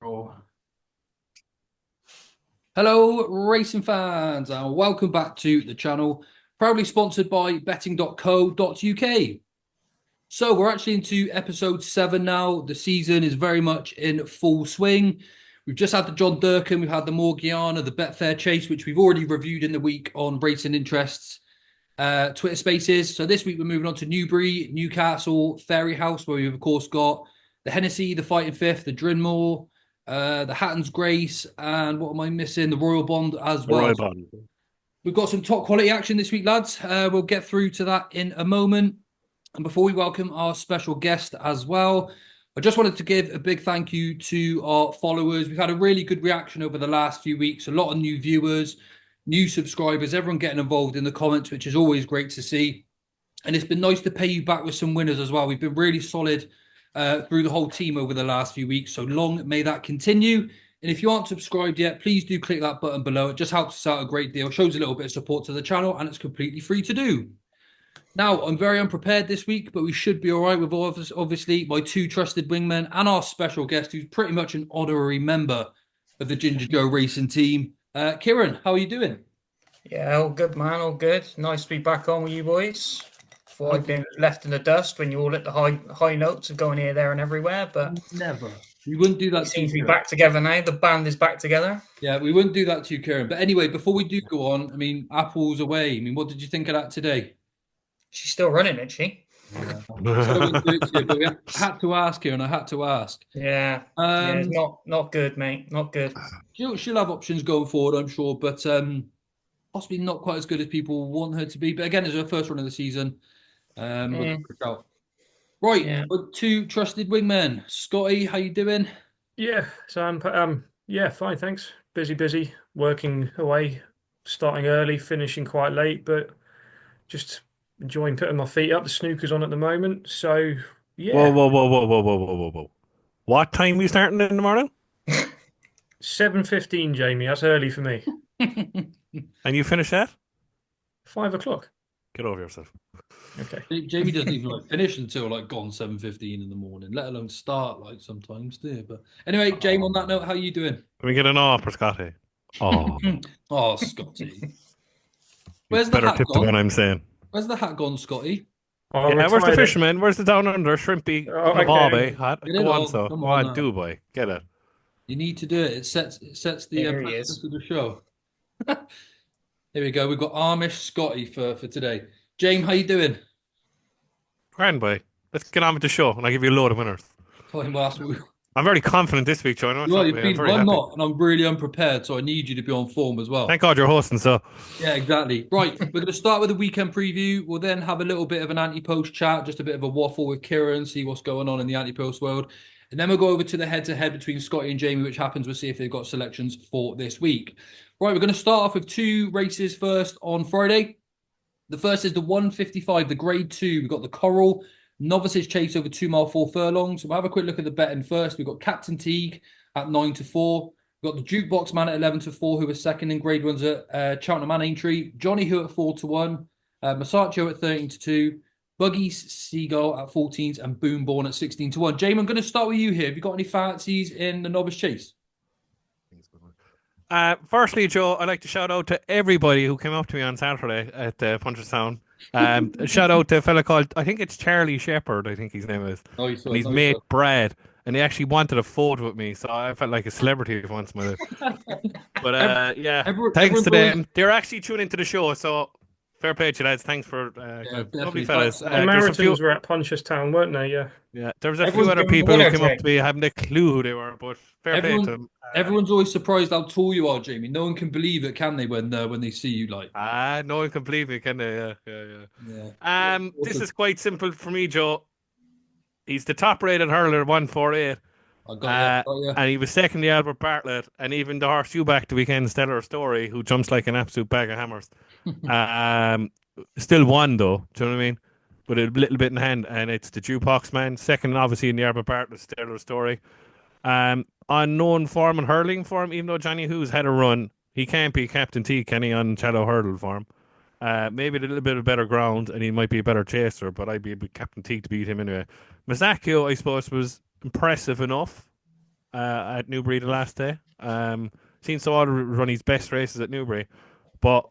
Oh. Hello, racing fans, and welcome back to the channel, proudly sponsored by betting.co.uk. So, we're actually into episode 7 now. The season is very much in full swing. We've just had the John Durkan, we've had the Morgiana, the Betfair Chase, which we've already reviewed in the week on Racing Interests Twitter Spaces. So, this week we're moving on to Newbury, Newcastle, Fairyhouse, where we've, of course, got the Hennessy, the Fighting Fifth, the Drinmore, the Hatton's Grace, and what am I missing? The Royal Bond as The well. Royal Bond. We've got some top quality action this week, lads. We'll get through to that in a moment. And before we welcome our special guest as well, I just wanted to give a big thank you to our followers. We've had a really good reaction over the last few weeks. A lot of new viewers, new subscribers, everyone getting involved in the comments, which is always great to see. And it's been nice to pay you back with some winners as well. We've been really solid through the whole team over the last few weeks. So long may that continue. And if you aren't subscribed yet, please do click that button below. It just helps us out a great deal, shows a little bit of support to the channel, and it's completely free to do. Now, I'm very unprepared this week, but we should be all right with obviously my two trusted wingmen and our special guest, who's pretty much an honorary member of the Ginger Joe Racing team. Kieran, how are you doing? Yeah, all good, man. All good. Nice to be back on with you boys. Thought I'd been left in the dust when you all at the high notes of going here, there, and everywhere. But Never. We wouldn't do that. We seem to be back together now. The band is back together. Yeah, we wouldn't do that to you, Kieran. But anyway, before we do go on, I mean, Apple's away. I mean, what did you think of that today? She's still running, isn't she? Yeah. But we had to ask her, and I had to ask. Yeah, it's not good, mate. Not good. She'll have options going forward, I'm sure, but possibly not quite as good as people want her to be. But again, it's her first run of the season. Right, Yeah. two trusted wingmen. Scotty, how you doing? Yeah, so I'm fine, thanks. Busy, working away, starting early, finishing quite late, but just enjoying putting my feet up. The snooker's on at the moment, so yeah. Whoa. What time are you starting in the morning? 7:15, Jamie. That's early for me. And you finish at? 5 o'clock. Get over yourself. Okay. Jamie doesn't even finish until gone 7:15 in the morning, let alone start sometimes do. But anyway, Jamie, on that note, how are you doing? Can we get an off for Scotty? Oh, oh, Scotty. Where's the better hat tip gone? to what I'm saying. Where's the hat gone, Scotty? Oh, yeah, where's the fisherman? Where's the down under shrimpy bobby hat? Go on, so Come go on, on, do boy, get it. You need to do it. It sets the emphasis of the show. Here we go. We've got Amish Scotty for today. James, how you doing? Grand boy. Let's get on with the show, and I'll give you a load of winners. Fine, well, I'm very confident this week, John. I'm not, and I'm really unprepared, so I need you to be on form as well. Thank God you're hosting, so. Yeah, exactly. Right, we're going to start with the weekend preview. We'll then have a little bit of an anti-post chat, just a bit of a waffle with Kieran, see what's going on in the anti-post world. And then we'll go over to the head-to-head between Scotty and Jamie, which happens. We'll see if they've got selections for this week. Right, we're going to start off with two races first on Friday. The first is the 155, the Grade 2. We've got the Coral Novices Chase over 2 mile 4 furlongs. So we'll have a quick look at the betting first. We've got Captain Teague at 9-4. We've got the Jukebox Man at 11-4, who was second in Grade 1s at Cheltenham and Aintree. Johnny Who at 4-1. Masaccio at 13-2. Buggy's Seagull at 14s and Boomborn at 16-1. Jamie, I'm going to start with you here. Have you got any fancies in the Novice Chase? Firstly, Joe, I'd like to shout out to everybody who came up to me on Saturday at Punchestown. Shout out to a fella called, I think it's Charlie Shepherd, I think his name is. Oh, and his mate Brad. And he actually wanted a photo with me, so I felt like a celebrity once in my life. But thanks to them. They're actually tuning into the show, so fair play to you lads. Thanks for lovely fellas. The Marathons were at Punchestown, weren't they? Yeah. There was a few other people who came up to me, having a clue who they were, but fair play to them. Everyone's always surprised how tall you are, Jamie. No one can believe it, can they, when they see you no one can believe it, can they? Yeah. This is quite simple for me, Joe. He's the top-rated hurler, 148. And he was second to Albert Bartlett, and even the horse you back the weekend, Stellar Story, who jumps like an absolute bag of hammers. Still won, though. Do you know what I mean? With a little bit in hand, and it's the Jukebox Man, second, obviously, in the Albert Bartlett Stellar Story. Unknown form and hurling form, even though Johnny Who's had a run, he can't be Captain T, can he, on shallow hurdle form? Maybe a little bit of better ground, and he might be a better chaser, but I'd be Captain T to beat him anyway. Masaccio, I suppose, was impressive enough. at Newbury the last day. Seen Sawada run his best races at Newbury, but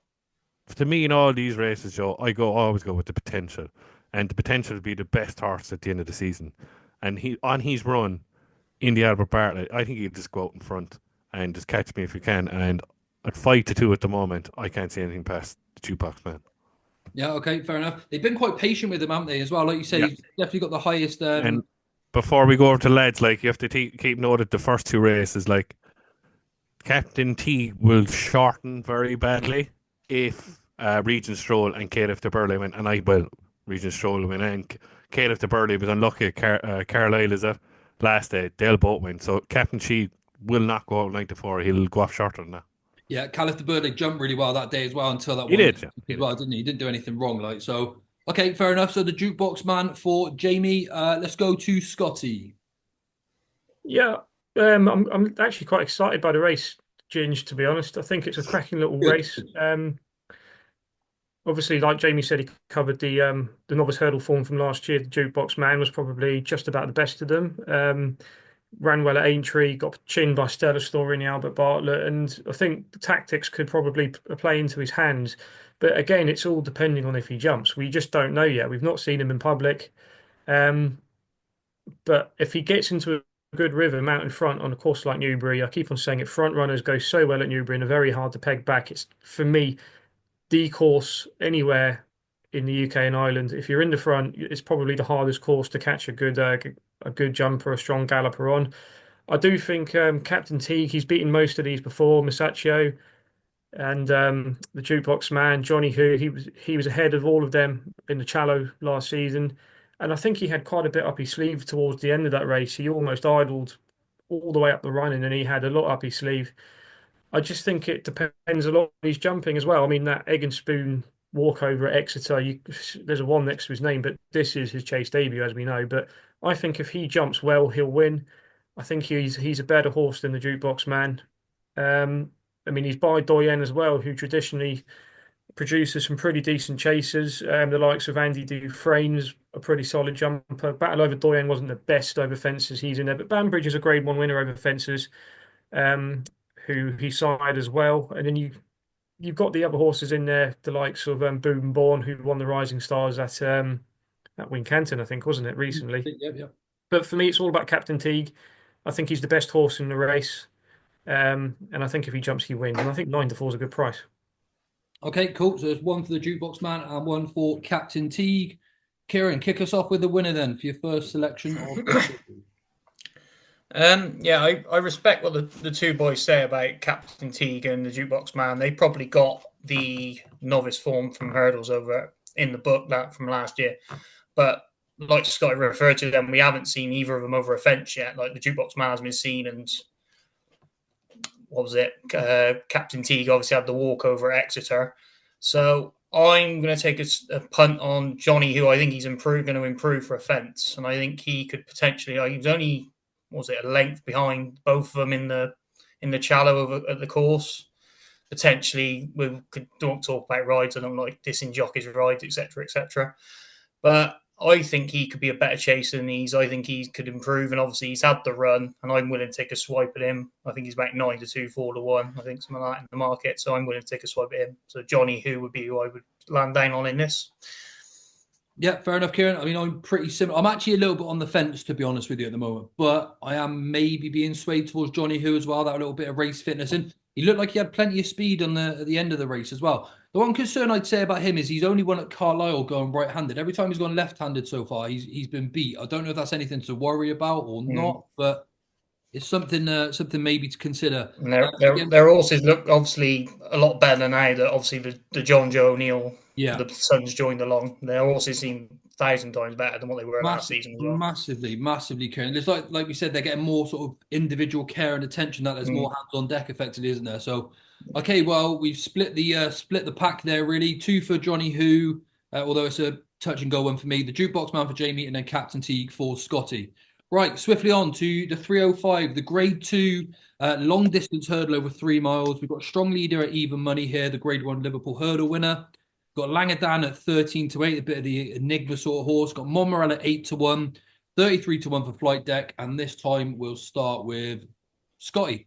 to me in all these races, Joe, always go with the potential, and the potential to be the best horse at the end of the season. And he on his run in the Albert Bartlett, I think he'll just go out in front and just catch me if you can. And at 5-2 at the moment, I can't see anything past the Jukebox Man. Yeah, okay, fair enough. They've been quite patient with him, haven't they, as well? Like you say, he's definitely got the highest. And before we go over to lads, like you have to keep note of the first two races. Like Captain T will shorten very badly if Regent Stroll and Caliph de Burley win, and Regent Stroll will win, and Caliph de Burley was unlucky at Carlisle is it last day. They'll both win, so Captain T will not go out 9-4. He'll go off shorter than that. Yeah, Caliph de Burley jumped really well that day as well until that He one. did, yeah. As well, didn't he? He didn't do anything wrong, like so. Okay, fair enough. So the Jukebox Man for Jaime. Let's go to Scotty. Yeah, I'm actually quite excited by the race, Ginge, to be honest. I think it's a cracking little race. Obviously, like Jaime said, he covered the novice hurdle form from last year. The Jukebox Man was probably just about the best of them. Ran well at Aintree, got chinned by Stella Story in the Albert Bartlett, and I think the tactics could probably play into his hands. But again, it's all depending on if he jumps. We just don't know yet. We've not seen him in public. But if he gets into a good rhythm out in front on a course like Newbury, I keep on saying it, front runners go so well at Newbury and are very hard to peg back. It's, for me, the course anywhere in the UK and Ireland. If you're in the front, it's probably the hardest course to catch a good jumper, a strong galloper on. I do think Captain Teague, he's beaten most of these before, Masaccio and the Jukebox Man, Johnny Who, he was ahead of all of them in the Challow last season. And I think he had quite a bit up his sleeve towards the end of that race. He almost idled all the way up the running and he had a lot up his sleeve. I just think it depends a lot on his jumping as well. I mean, that egg and spoon walkover at Exeter, there's a one next to his name, but this is his chase debut, as we know. But I think if he jumps well, he'll win. I think he's a better horse than the Jukebox Man. I mean, he's by Doyen as well, who traditionally produces some pretty decent chasers. The likes of Andy Dufresne's a pretty solid jumper. Battle over Doyen wasn't the best over fences. He's in there, but Banbridge is a Grade 1 winner over fences, who he side as well. And then you've got the other horses in there, the likes of Boom Born, who won the Rising Stars at Wincanton, I think, wasn't it, recently? Yep. But for me, it's all about Captain Teague. I think he's the best horse in the race. And I think if he jumps, he wins. And I think 9-4 is a good price. Okay, cool. So there's one for the Jukebox Man and one for Captain Teague. Kieran, kick us off with the winner then for your first selection of I respect what the two boys say about Captain Teague and the Jukebox Man. They probably got the novice form from hurdles over in the book that from last year. But like Scotty referred to them, we haven't seen either of them over a fence yet. Like the Jukebox Man has been seen, and what was it? Captain Teague obviously had the walkover at Exeter. So I'm going to take a punt on Johnny, who I think he's going to improve for a fence. And I think he could potentially, he's only, a length behind both of them in the Challow over at the course. Potentially, we don't talk about rides. I don't like dissing jockeys' rides, etc. But I think he could be a better chaser than these. I think he could improve, and obviously he's had the run, and I'm willing to take a swipe at him. I think he's about 9-2, 4-1. I think something like that in the market, so I'm willing to take a swipe at him. So Johnny, who would be who I would land down on in this? Yeah, fair enough, Kieran. I mean, I'm pretty similar. I'm actually a little bit on the fence, to be honest with you, at the moment, but I am maybe being swayed towards Johnny Who as well. That little bit of race fitness, and he looked like he had plenty of speed at the end of the race as well. The one concern I'd say about him is he's only won at Carlisle going right-handed. Every time he's gone left-handed so far, he's been beat. I don't know if that's anything to worry about or not, but it's something maybe to consider. Their horses look obviously a lot better now that obviously the John Joe O'Neill, the sons joined along. Their horses seem 1,000 times better than what they were last season as well. Massively, Kieran. It's like we said, they're getting more sort of individual care and attention. That there's more hands on deck, effectively, isn't there? So, okay, well, we've split the pack there. Really, 2 for Johnny Who, although it's a touch and go one for me. The Jukebox Man for Jaime, and then Captain Teague for Scotty. Right, swiftly on to the 305, the Grade 2 long distance hurdle over 3 miles. We've got a strong leader at even money here, the Grade 1 Liverpool hurdle winner. Got Langadan at 13-8, a bit of the Enigma sort of horse. Got Monmorel at 8-1, 33-1 for Flight Deck. And this time we'll start with Scotty?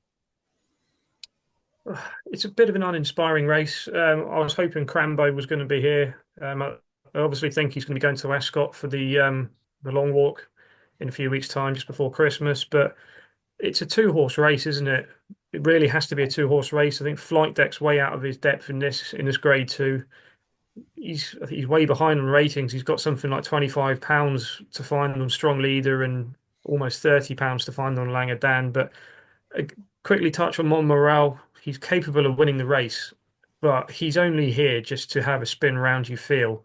It's a bit of an uninspiring race. I was hoping Crambo was going to be here. I obviously think he's going to be going to Ascot for the long walk in a few weeks' time, just before Christmas. But it's a two-horse race, isn't it? It really has to be a two-horse race. I think Flight Deck's way out of his depth in this grade two. I think he's way behind on ratings. He's got something like £25 to find on Strong Leader and almost £30 to find on Langer Dan. But quickly touch on Montmoral. He's capable of winning the race, but he's only here just to have a spin round, you feel,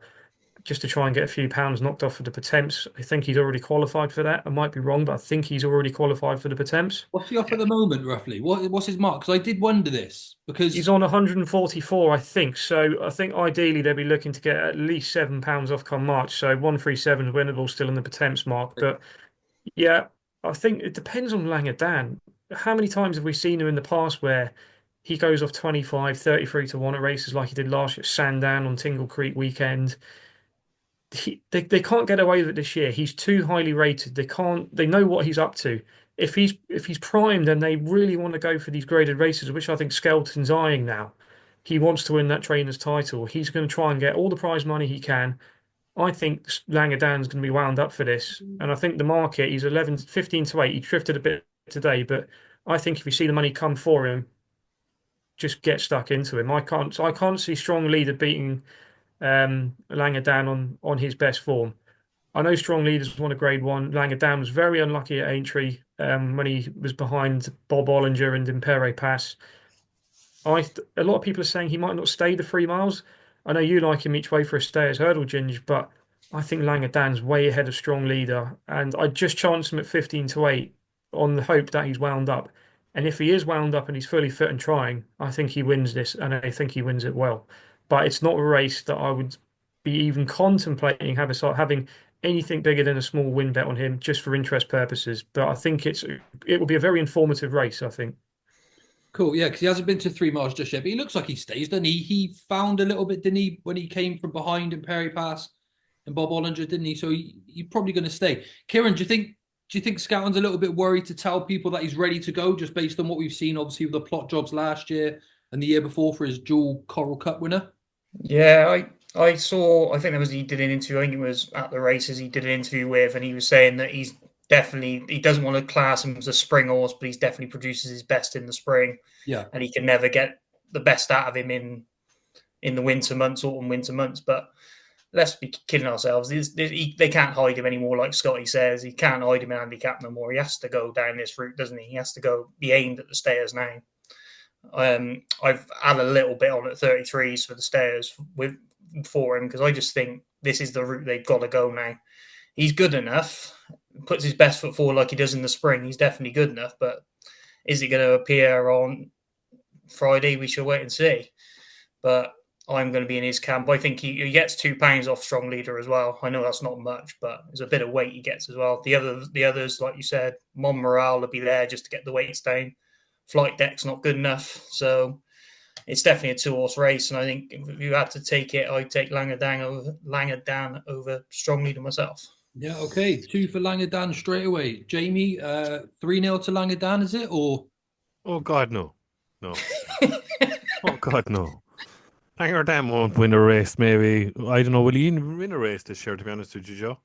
just to try and get a few pounds knocked off for the Pertemps. I think he's already qualified for that. I might be wrong, but I think he's already qualified for the Pertemps. What's he off at the moment, roughly? What's his mark? Because I did wonder this. Because he's on 144, I think. So I think ideally they'll be looking to get at least £7 off come March. So 137 is winnable still in the Pertemps mark. But yeah, I think it depends on Langer Dan. How many times have we seen him in the past where he goes off 25, 33 to 1 at races like he did last year at Sandown on Tingle Creek weekend? They can't get away with it this year. He's too highly rated. They know what he's up to. If he's primed and they really want to go for these graded races, which I think Skelton's eyeing now, he wants to win that trainer's title. He's going to try and get all the prize money he can. I think Langer Dan's going to be wound up for this. And I think the market, he's 15 to 8. He drifted a bit today, but I think if you see the money come for him, just get stuck into him. I can't see Strong Leader beating Langer Dan on his best form. I know Strong Leaders won a grade one. Langer Dan was very unlucky at Aintree when he was behind Bob Ollinger and Impere Pass. A lot of people are saying he might not stay the 3 miles. I know you like him each way for a stay as Hurdle Ginge, but I think Langer Dan's way ahead of Strong Leader, and I just chance him at 15 to 8 on the hope that he's wound up. And if he is wound up and he's fully fit and trying, I think he wins this, and I think he wins it well. But it's not a race that I would be even contemplating having anything bigger than a small win bet on him just for interest purposes. But I think it will be a very informative race, I think. Cool, yeah, because he hasn't been to 3 miles just yet, but he looks like he stays, doesn't he? He found a little bit, didn't he, when he came from behind in Perry Pass and Bob Ollinger, didn't he? So he's probably going to stay. Kieran, do you think Scouten's a little bit worried to tell people that he's ready to go, just based on what we've seen, obviously, with the plot jobs last year and the year before for his dual Coral Cup winner? Yeah, I saw, I think he did an interview, I think it was at the races he did an interview with, and he was saying that he doesn't want to class him as a spring horse, but he's definitely produces his best in the spring. Yeah. And he can never get the best out of him in the winter months, autumn winter months. But let's be kidding ourselves. They can't hide him anymore, like Scotty says. He can't hide him in handicap no more. He has to go down this route, doesn't he? He has to be aimed at the stayers now. I've had a little bit on at 33s for the stayers for him, because I just think this is the route they've got to go now. He's good enough, puts his best foot forward like he does in the spring. He's definitely good enough, but is he going to appear on Friday? We shall wait and see. But I'm going to be in his camp. I think he gets £2 off Strong Leader as well. I know that's not much, but there's a bit of weight he gets as well. The others, like you said, Montmoral will be there just to get the weights down. Flight Deck's not good enough, so it's definitely a 2-horse race. And I think if you had to take it, I'd take Langer Dan over Strong Leader myself. Yeah, okay. 2 for Langer Dan straight away. Jaime, 3-0 to Langer Dan, is it? Or oh God, no. Oh God, no. Langer Dan won't win a race, maybe. I don't know, will he even win a race this year, to be honest with you, Joe?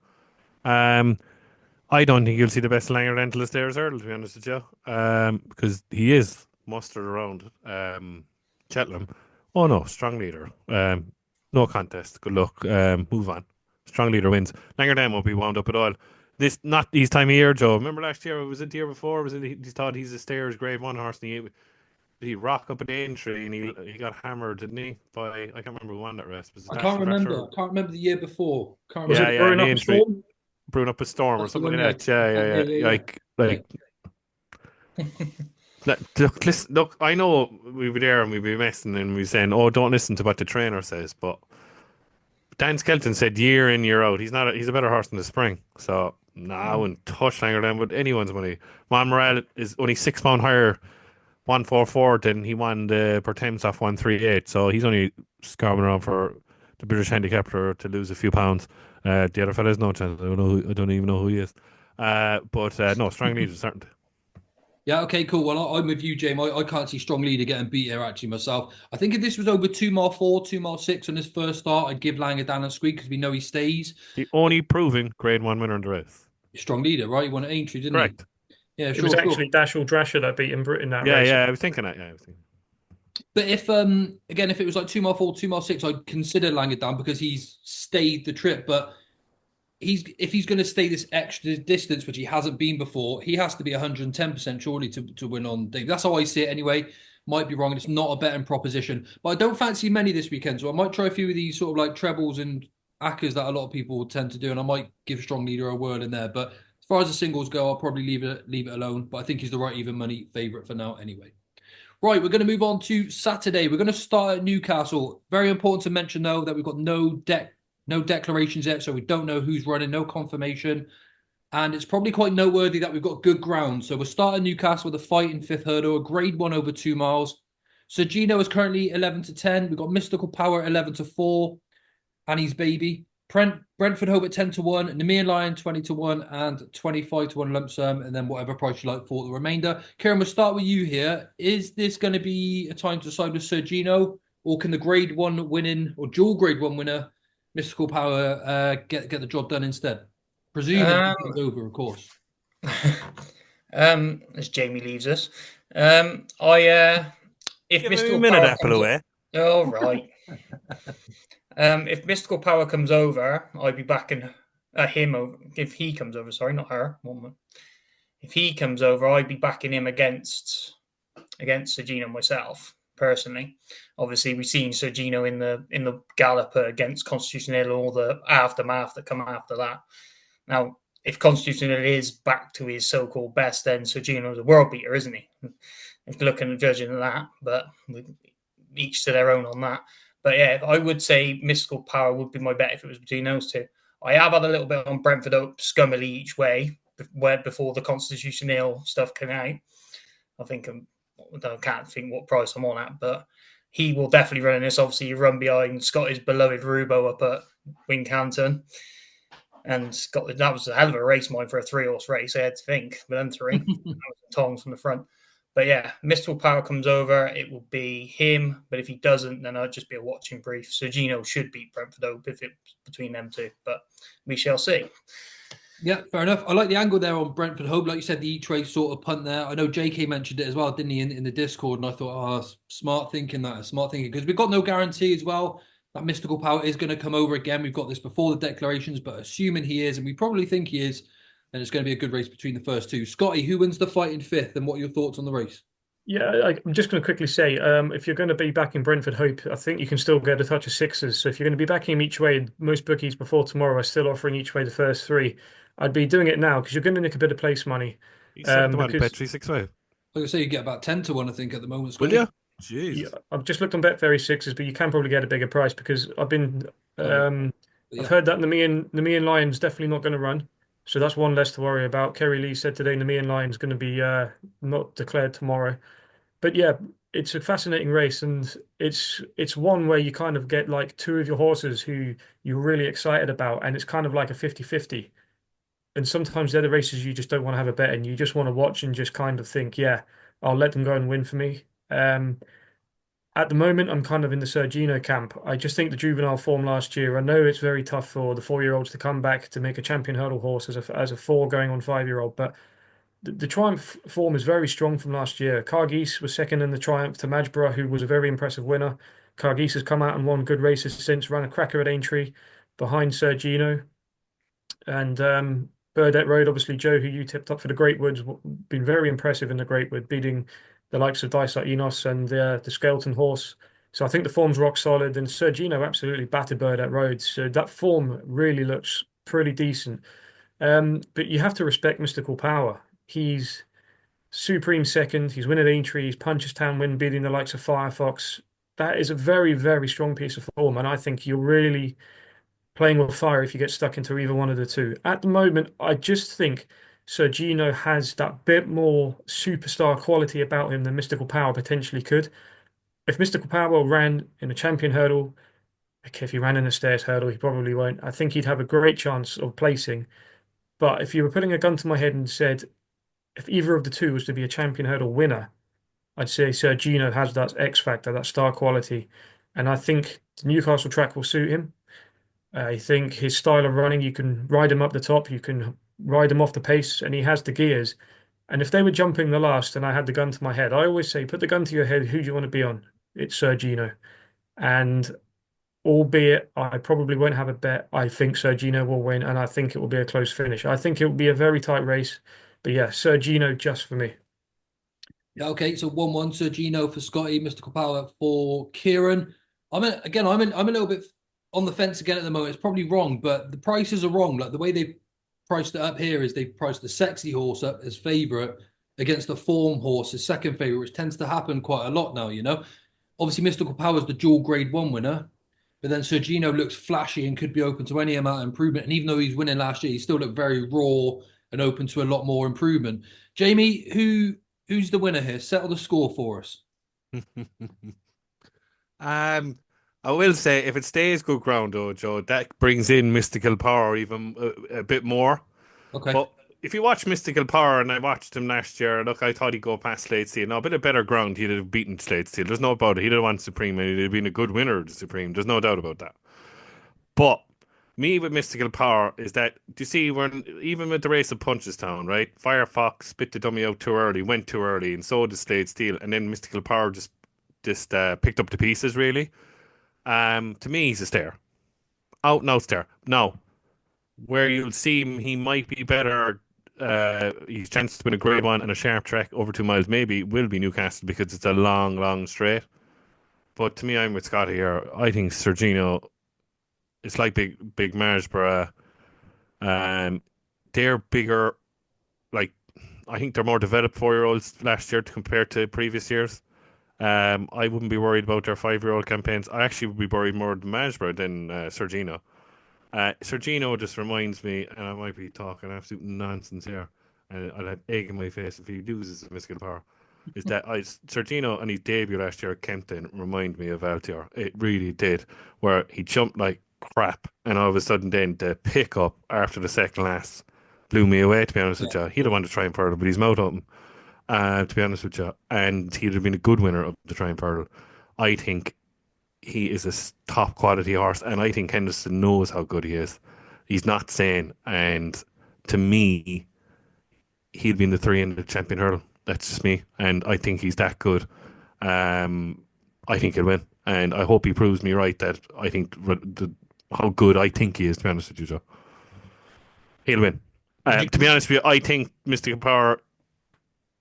I don't think you'll see the best Langer Dan till the stairs hurdle, to be honest with you. Because he is mustered around Cheltenham. Oh no, Strong Leader. No contest. Good luck. Move on. Strong Leader wins. Langer Dan won't be wound up at all. This not his time of year, Joe. Remember last year? Was it the year before? Was it he thought he's a stairs grade 1 horse, and he rock up at Aintree and he got hammered, didn't he? I can't remember who won that race. I can't remember. I can't remember the year before. Was it Brewing Up a Storm? Brewing Up a Storm or something like that. Yeah. Look, I know we'd be there and we'd be messing and we'd be saying, oh, don't listen to what the trainer says, but Dan Skelton said year in, year out, he's a better horse in the spring. So I wouldn't touch Langer Dan with anyone's money. Montmoral is only £6 higher, 144 than he won the Pertemps off 138. So he's only scarming around for the British handicapper to lose a few pounds. The other fella's no chance. I don't even know who he is. But no, Strong Leader certainty. Yeah, okay, cool. Well, I'm with you, James. I can't see strong leader getting beat here, actually, myself. I think if this was over 2 mile 4, 2 mile 6 on his first start, I'd give Langadan a squeak because we know he stays. The only proven Grade 1 winner in the race. Strong leader, right? He won at Aintree, didn't he? Correct. Yeah, It was sure, sure. actually Dashel Drasher that beat him in that Yeah, race. yeah, I was thinking that. Yeah, I was thinking. But if again, if it was like 2 mile 4, 2 mile 6, I'd consider Langadan because he's stayed the trip. But if he's going to stay this extra distance, which he hasn't been before, he has to be 110% surely to win on Dave. That's how I see it anyway. Might be wrong. It's not a betting proposition, but I don't fancy many this weekend, so I might try a few of these sort of like trebles and accas that a lot of people tend to do, and I might give Strong Leader a word in there. But as far as the singles go, I'll probably leave it alone. But I think he's the right even money favourite for now anyway. Right, we're going to move on to Saturday. We're going to start at Newcastle. Very important to mention though that we've got no declarations yet, so we don't know who's running, no confirmation. And it's probably quite noteworthy that we've got good ground. So we're starting Newcastle with a fight in fifth hurdle, a grade 1 over 2 miles. Sir Gino is currently 11-10. We've got Mystical Power 11-4, Annie's Baby. Brentford Hope at 10-1, Nemean Lion 20-1, and 25-1 lump sum, and then whatever price you like for the remainder. Kieran, we'll start with you here. Is this going to be a time to side with Sir Gino, or can the grade 1 winning or dual grade 1 winner, Mystical Power, get the job done instead? Presuming it's over, of course. As Jamie leaves us, if Give me Mystical a minute, Power Apple comes away. all right. If Mystical Power comes over, I'd be backing him over. If he comes over, sorry, not her. Woman. If he comes over, I'd be backing him against Sir Gino myself personally. Obviously, we've seen Sir Gino in the gallop against Constitution Hill, all the aftermath that come after that. Now, if Constitution Hill is back to his so-called best, then Sir Gino's a world beater, isn't he? If you're looking at judging that, but each to their own on that. But yeah, I would say Mystical Power would be my bet if it was between those two. I have had a little bit on Brentford Hope scummily each way before the Constitution Hill stuff came out. I can't think what price I'm on at, but he will definitely run in this. Obviously, you run behind Scotty's beloved Rubo up at Wincanton. And that was a hell of a race, mine, for a 3-horse race. I had to think, but then 3. That was Tongs from the front. But yeah, Mystical Power comes over. It will be him. But if he doesn't, then I'll just be a watching brief. So Gino should beat Brentford Hope if it's between them two. But we shall see. Yeah, fair enough. I like the angle there on Brentford Hope. Like you said, the each-way sort of punt there. I know JK mentioned it as well, didn't he, in the Discord? And I thought, smart thinking. Because we've got no guarantee as well that Mystical Power is going to come over again. We've got this before the declarations, but assuming he is, and we probably think he is, then it's going to be a good race between the first two. Scotty, who wins the fight in fifth, and what are your thoughts on the race? Yeah, I'm just going to quickly say, if you're going to be backing Brentford Hope, I think you can still get a touch of sixes. So if you're going to be backing him each way, most bookies before tomorrow are still offering each way the first 3. I'd be doing it now because you're going to nick a bit of place money. He's 7-1, Petri 6-5. Like I say, you get about 10-1, I think, at the moment. Will Scotty. you? Jeez. I've just looked on Betfair sixes, but you can probably get a bigger price because I've heard that Nemean Lion's definitely not going to run. So that's one less to worry about. Kerry Lee said today Nemean Lion's going to be not declared tomorrow. But yeah, it's a fascinating race, and it's one where you kind of get like 2 of your horses who you're really excited about, and it's kind of like a 50-50. And sometimes they're the races you just don't want to have a bet in. You just want to watch and just kind of think, yeah, I'll let them go and win for me. At the moment, I'm kind of in the Sir Gino camp. I just think the juvenile form last year, I know it's very tough for the 4-year-olds to come back to make a champion hurdle horse as a 4 going on 5-year-old, but the Triumph form is very strong from last year. Cargis was second in the Triumph to Majborough, who was a very impressive winner. Cargis has come out and won good races since, ran a cracker at Aintree behind Sir Gino. And Burdett Road, obviously, Joe, who you tipped up for the Great Woods, been very impressive in the Great Wood, beating the likes of Dysart Enos and the Skeleton Horse. So I think the form's rock solid, and Sir Gino absolutely battered Burdett Road. So that form really looks pretty decent. But you have to respect Mystical Power. He's supreme second. He's winning Aintree. He's Punchestown win, beating the likes of Firefox. That is a very, very strong piece of form, and I think you're really playing with fire if you get stuck into either one of the two. At the moment, I just think Sir Gino has that bit more superstar quality about him than Mystical Power potentially could. If Mystical Power ran in a champion hurdle, okay, if he ran in a stairs hurdle, he probably won't. I think he'd have a great chance of placing. But if you were putting a gun to my head and said, if either of the two was to be a champion hurdle winner, I'd say Sir Gino has that X factor, that star quality, and I think the Newcastle track will suit him. I think his style of running, you can ride him up the top, you can ride him off the pace, and he has the gears. And if they were jumping the last and I had the gun to my head, I always say, put the gun to your head, who do you want to be on? It's Sir Gino. And albeit I probably won't have a bet, I think Sir Gino will win, and I think it will be a close finish. I think it will be a very tight race. But yeah, Sir Gino just for me. Yeah, okay. So 1-1, Sir Gino for Scotty, Mystical Power for Kieran. I'm a little bit on the fence again at the moment. It's probably wrong, but the prices are wrong. Like the way they've priced it up here is they've priced the sexy horse up as favourite against the form horse as second favourite, which tends to happen quite a lot now, you know. Obviously, Mystical Power is the dual grade one winner, but then Sir Gino looks flashy and could be open to any amount of improvement. And even though he's winning last year, he still looked very raw and open to a lot more improvement. Jamie, who's the winner here? Settle the score for us. I will say if it stays good ground, though, Joe, that brings in Mystical Power even a bit more. Okay. But if you watch Mystical Power, and I watched him last year, look, I thought he'd go past Slade Steel. Now, a bit of better ground, he'd have beaten Slade Steel. There's no about it. He'd have won Supreme, and he'd have been a good winner of the Supreme. There's no doubt about that. But me with Mystical Power is that, do you see, when even with the race of Punchestown, right? Firefox spit the dummy out too early, went too early, and so did Slade Steel, and then Mystical Power just picked up the pieces, really. To me, he's a stair. Out and out stair. Now, where you'll see him, he might be better. His chance to win a grade one and a sharp track over 2 miles maybe will be Newcastle because it's a long, long straight. But to me, I'm with Scotty here. I think Sergino, it's like big Marsborough. They're bigger. Like, I think they're more developed 4-year-olds last year compared to previous years. I wouldn't be worried about their 5-year-old campaigns. I actually would be worried more than Mansborough than Sergino. Sergino just reminds me, and I might be talking absolute nonsense here, and I'll have egg in my face if he loses the Mystical Power, is that Sergino and his debut last year at Kempton remind me of Altior. It really did, where he jumped like crap, and all of a sudden then the pick-up after the second last blew me away, to be honest with you. He'd have wanted to try and further, but his mouth open. To be honest with you, and he'd have been a good winner of the Triumph Hurdle. I think he is a top quality horse, and I think Henderson knows how good he is. He's not saying, and to me, he'll be in the 3 in the Champion Hurdle. That's just me, and I think he's that good. I think he'll win, and I hope he proves me right that I think how good I think he is. To be honest with you, Joe, he'll win. To be honest with you, I think Mystical Power.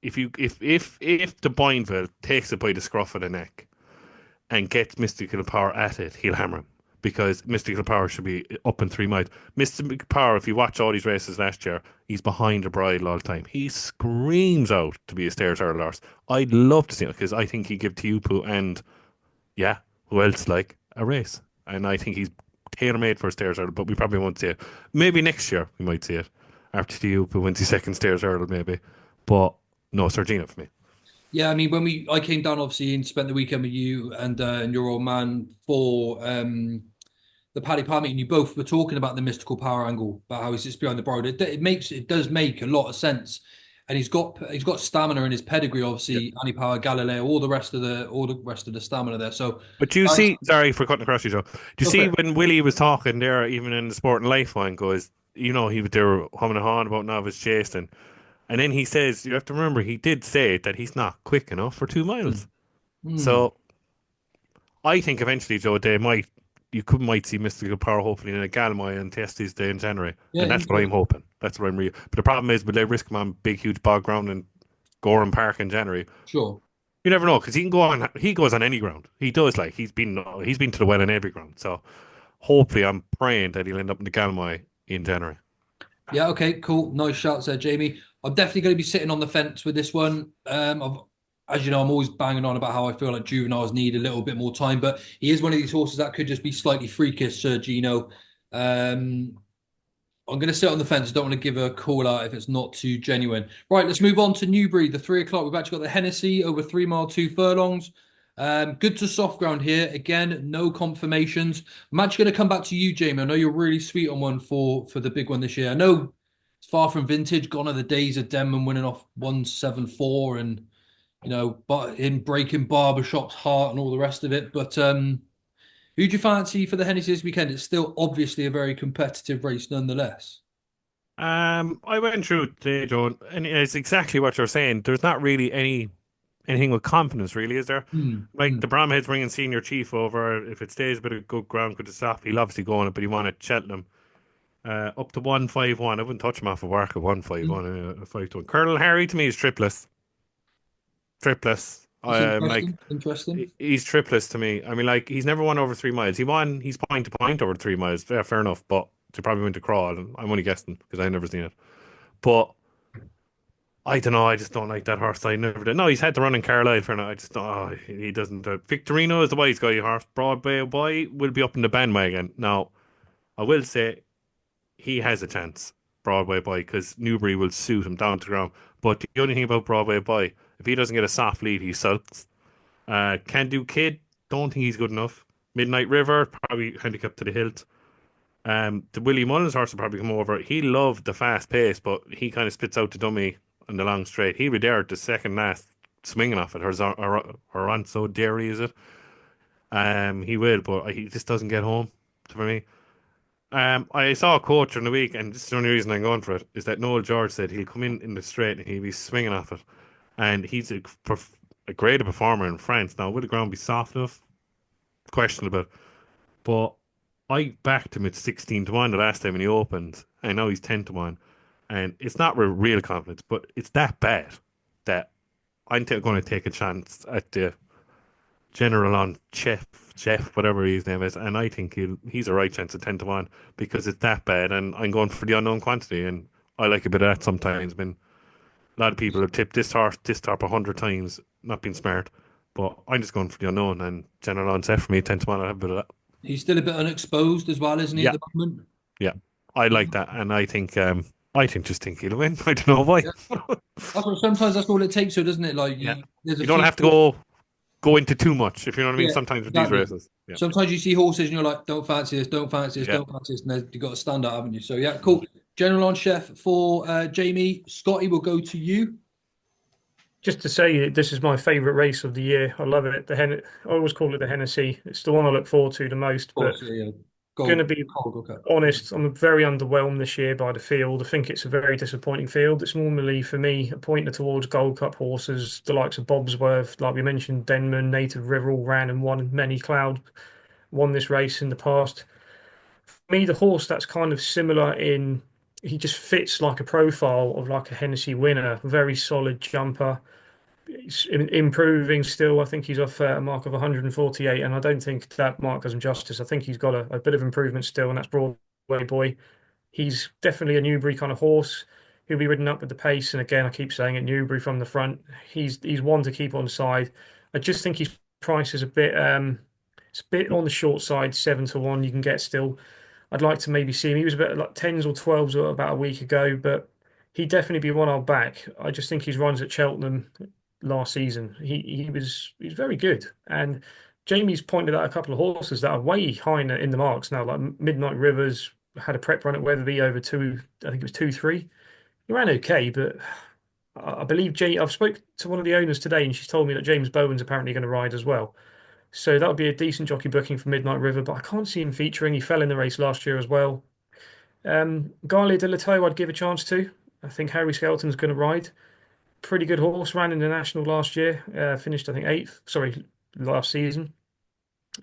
If the Boinville takes it by the scruff of the neck and gets Mystical Power at it, he'll hammer him because Mystical Power should be up in 3 miles. Mystical Power, if you watch all these races last year, he's behind the bridle all the time. He screams out to be a stairs hurdle horse. I'd love to see it because I think he'd give Teahupoo and who else like a race, and I think he's tailor made for a stairs hurdle. But we probably won't see it. Maybe next year we might see it after Teahupoo wins his second stairs hurdle, maybe, but. No, Sergino for me. Yeah, I mean, I came down obviously and spent the weekend with you and your old man for the Paddy Power meeting. You both were talking about the Mystical Power angle, about how he sits behind the bridle. It does make a lot of sense, and he's got stamina in his pedigree. Obviously, Ante Power, Galileo, all the rest of the stamina there. So, but you see, sorry for cutting across you, Joe. Do you see when Willie was talking there, even in the Sport and Life one, goes, he was there humming a horn about novice chasing. And then he says, you have to remember, he did say that he's not quick enough for 2 miles. So I think eventually, Joe, you might see Mystical Power hopefully in a Galmoy and Testies Day in January. Yeah, and that's what I'm hoping. That's what I'm really. But the problem is, will they risk him on big, huge bog ground in Gorham Park in January? Sure. You never know, because he goes on any ground. He does, like, he's been to the well on every ground. So hopefully I'm praying that he'll end up in the Galmoy in January. Yeah, okay, cool. Nice shouts there, Jamie. I'm definitely going to be sitting on the fence with this one. As you know, I'm always banging on about how I feel like juveniles need a little bit more time, but he is one of these horses that could just be slightly freakish, Sir Gino. I'm going to sit on the fence. Don't want to give a call out if it's not too genuine. Right, let's move on to Newbury, the 3 o'clock. We've actually got the Hennessy over 3 mile, 2 furlongs. Good to soft ground here. Again, no confirmations. I'm actually going to come back to you, Jamie. I know you're really sweet on one for the big one this year. I know it's far from vintage. Gone are the days of Denman winning off 174 and but in breaking Barbershop's heart and all the rest of it. But who do you fancy for the Hennessy this weekend? It's still obviously a very competitive race nonetheless. I went through today, Joe, and it's exactly what you're saying. There's not really anything with confidence, really, is there? Like the Bromhead's bringing Senior Chief over. If it stays a bit of good ground, good to stop, he'll obviously go on it, but he wanted Cheltenham. Up to 151. I wouldn't touch him off of work at 151. 5 Colonel Harry to me is tripless. Tripless. Interesting. He's tripless to me. I mean, like he's never won over 3 miles. He's point to point over 3 miles. Fair enough, but they probably went to crawl. And I'm only guessing because I've never seen it. But I don't know. I just don't like that horse. I never did. No, he's had to run in Carlisle for now. I just don't. Oh, he doesn't. Victorino is the wise guy horse. Broadway boy will be up in the bandwagon. Now, I will say he has a chance, Broadway boy, because Newbury will suit him down to the ground. But the only thing about Broadway boy, if he doesn't get a soft lead, he sulks. Can Do Kid, don't think he's good enough. Midnight River, probably handicapped to the hilt. The Willie Mullins horse will probably come over. He loved the fast pace, but he kind of spits out the dummy on the long straight. He'll be there at the second last, swinging off it. Or so dairy, is it? He will, but he just doesn't get home for me. I saw a quote during the week, and this is the only reason I'm going for it, is that Noel George said he'll come in the straight and he'll be swinging off it. And he's a great performer in France. Now, will the ground be soft enough? Questionable. But I backed him at 16 to 1 the last time when he opened. I know he's 10 to 1. And it's not with real confidence, but it's that bad that I'm going to take a chance at the general on Chef, whatever his name is, and I think he's a right chance at 10 to 1 because it's that bad, and I'm going for the unknown quantity, and I like a bit of that sometimes. A lot of people have tipped this top 100 times, not being smart, but I'm just going for the unknown, and general on set for me, 10 to 1, I'll have a bit of that. He's still a bit unexposed as well, isn't he, at the moment? Yeah, I like that, and I think he'll win. I don't know why. Yeah. Sometimes that's all it takes, so doesn't it? Like you don't have to go into too much, if you know what I mean. Sometimes with these races, sometimes you see horses and you're like, don't fancy this, don't fancy this, don't fancy this, and you've got to stand out, haven't you? So yeah, cool. General on chef for Jaime. Scotty, will go to you. Just to say, this is my favourite race of the year. I love it. I always call it the Hennessy. It's the one I look forward to the most. Course, but going to be honest, I'm very underwhelmed this year by the field. I think it's a very disappointing field. It's normally, for me, a pointer towards Gold Cup horses, the likes of Bobsworth, like we mentioned, Denman, Native River all ran and won. Many Cloud won this race in the past. For me, the horse that's kind of similar he just fits like a profile of like a Hennessy winner, very solid jumper. He's improving still. I think he's off a mark of 148, and I don't think that mark does him justice. I think he's got a bit of improvement still, and that's Broadway Boy. He's definitely a Newbury kind of horse. He'll be ridden up with the pace, and again, I keep saying it, Newbury from the front. He's one to keep on side. I just think his price is a bit it's a bit on the short side, 7 to 1. You can get still. I'd like to maybe see him. He was a bit like 10s or 12s about a week ago, but he'd definitely be one I'll back. I just think his runs at Cheltenham last season, he was very good. And Jamie's pointed out a couple of horses that are way high in the marks now, like Midnight Rivers had a prep run at Weatherby over 2, I think it was 2-3. He ran okay, but I believe I've spoke to one of the owners today, and she's told me that James Bowen's apparently going to ride as well. So that would be a decent jockey booking for Midnight River, but I can't see him featuring. He fell in the race last year as well. Garlier de la Toe, I'd give a chance to. I think Harry Skelton's going to ride. Pretty good horse, ran in the National last year, finished, I think, 8th. Sorry, last season.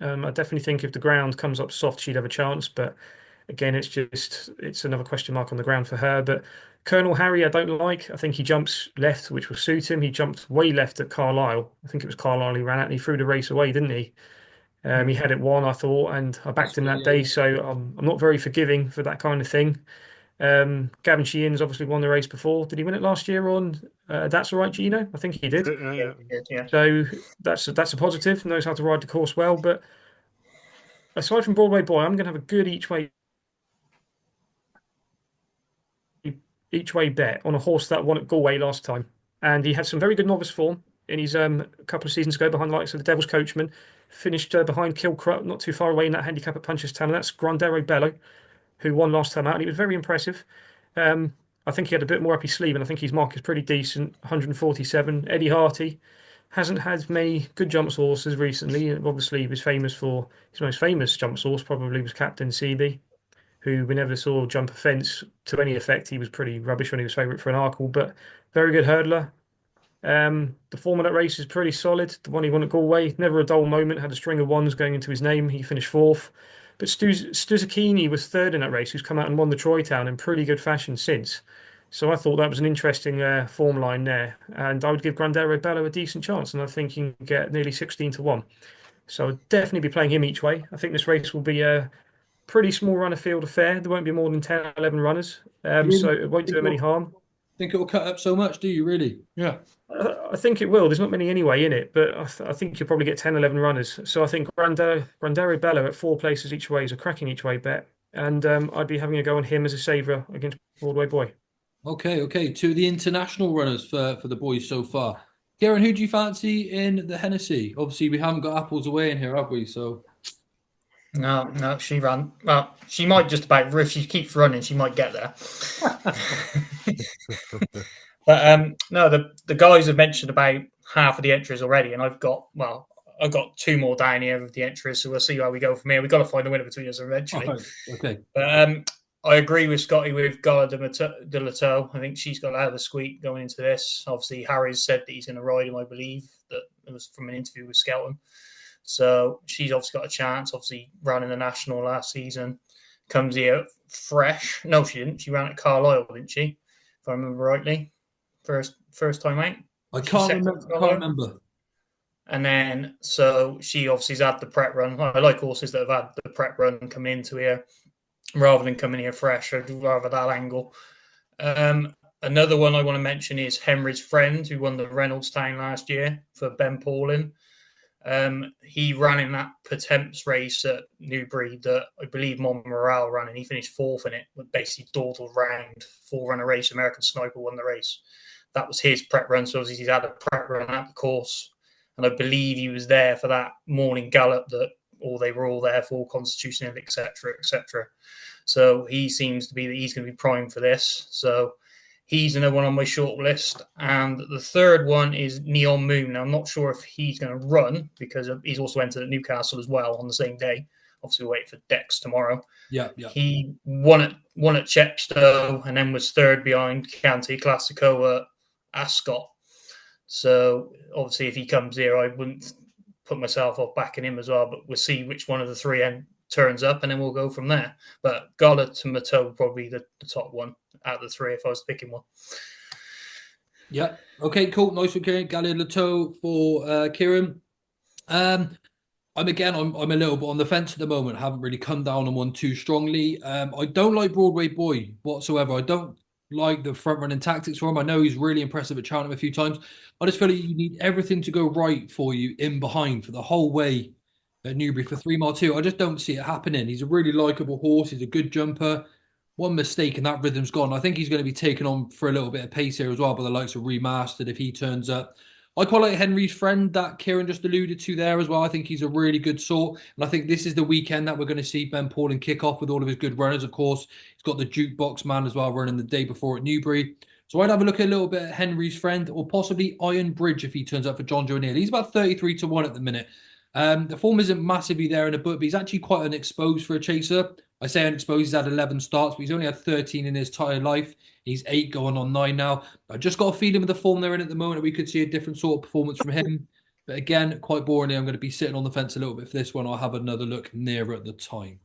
I definitely think if the ground comes up soft, she'd have a chance, but again, it's another question mark on the ground for her. But Colonel Harry, I don't like. I think he jumps left, which will suit him. He jumped way left at Carlisle. I think it was Carlisle he ran at, and he threw the race away, didn't he? He had it won, I thought, and I backed him that day. So I'm not very forgiving for that kind of thing. Gavin Sheehan's obviously won the race before. Did he win it last year on That's All Right, Gino? I think he did. Yeah. So that's a positive. Knows how to ride the course well. But aside from Broadway Boy, I'm going to have a good each way bet on a horse that won at Galway last time, and he had some very good novice form in his a couple of seasons ago behind the likes of the Devil's Coachman. Finished behind Kilcrutt, not too far away in that handicap at Punchestown, and that's Grandero Bello, who won last time out, and he was very impressive. I think he had a bit more up his sleeve, and I think his mark is pretty decent. 147. Eddie Harty hasn't had many good jump horses recently. Obviously, he was famous for his most famous jump horse, probably was Captain CB, who we never saw jump a fence to any effect. He was pretty rubbish when he was favourite for an Arkle, but very good hurdler. The form of that race is pretty solid. The one he won at Galway, never a dull moment, had a string of ones going into his name. He finished fourth. But Stuzacchini was third in that race, who's come out and won the Troy Town in pretty good fashion since. So I thought that was an interesting form line there. And I would give Grandero Bello a decent chance, and I think he can get nearly 16 to 1. So I'd definitely be playing him each way. I think this race will be a pretty small runner field affair. There won't be more than 10, 11 runners. So it won't do him any harm. Think it will cut up so much, do you really? Yeah. I think it will. There's not many anyway in it, but I think you'll probably get 10, 11 runners. So I think Grandero Bello at 4 places each way is a cracking each way bet. And I'd be having a go on him as a saver against Broadway Boy. Okay. 2 of the international runners for the boys so far. Kieran, who do you fancy in the Hennessy? Obviously, we haven't got apples away in here, have we? So No, she ran. Well, she might just about. If she keeps running, she might get there. But no, the guys have mentioned about half of the entries already, and I've got 2 more down here of the entries, so we'll see how we go from here. We've got to find a winner between us eventually. right. Okay. But I agree with Scotty with Gala de Lateau. I think she's got out of the squeak going into this. Obviously, Harry's said that he's going to ride him, I believe. That it was from an interview with Skelton. So she's obviously got a chance. Obviously, ran in the National last season. Comes here fresh. No, she didn't. She ran at Carlisle, didn't she? If I remember rightly. First time out. I can't remember. And then, so she obviously has had the prep run. I like horses that have had the prep run coming into here rather than coming here fresh. I'd rather that angle. Another one I want to mention is Henry's friend, who won the Reynoldstown last year for Ben Paulin. He ran in that Potemps race at Newbury that I believe Montmoral ran, and he finished 4th in it, with basically dawdled round, 4-runner race. American Sniper won the race. That was his prep run, so he's had a prep run at the course. And I believe he was there for that morning gallop they were all there for, Constitution, etc., etc. So he seems to be that he's going to be primed for this. So he's another one on my short list. And the third one is Neon Moon. Now, I'm not sure if he's going to run because he's also entered at Newcastle as well on the same day. Obviously, we'll wait for Dex tomorrow. Yeah. He won at Chepstow and then was third behind Chianti Classico at Ascot. So, obviously, if he comes here, I wouldn't put myself off backing him as well. But we'll see which one of the 3 turns up, and then we'll go from there. But Gala to Mateau probably the top one out of the 3 if I was picking one. Yeah. Okay, cool. Nice one, Kieran. Gala Lateau for Kieran. I'm a little bit on the fence at the moment. I haven't really come down on one too strongly. I don't like Broadway Boy whatsoever. I don't like the front running tactics for him. I know he's really impressive at Cheltenham a few times. I just feel like you need everything to go right for you in behind for the whole way at Newbury for 3 mile 2. I just don't see it happening. He's a really likeable horse. He's a good jumper. One mistake and that rhythm's gone. I think he's going to be taken on for a little bit of pace here as well by the likes of Remastered if he turns up. I quite like Henry's friend that Kieran just alluded to there as well. I think he's a really good sort. And I think this is the weekend that we're going to see Ben Paulin kick off with all of his good runners. Of course, he's got the Jukebox Man as well running the day before at Newbury. So I'd have a look a little bit at Henry's friend or possibly Iron Bridge if he turns up for John Joe O'Neill. He's about 33 to 1 at the minute. The form isn't massively there in the book, but he's actually quite unexposed for a chaser. I say unexposed, he's had 11 starts, but he's only had 13 in his entire life. He's 8 going on 9 now. I just got a feeling with the form they're in at the moment that we could see a different sort of performance from him. But again, quite boringly, I'm going to be sitting on the fence a little bit for this one. I'll have another look nearer at the time.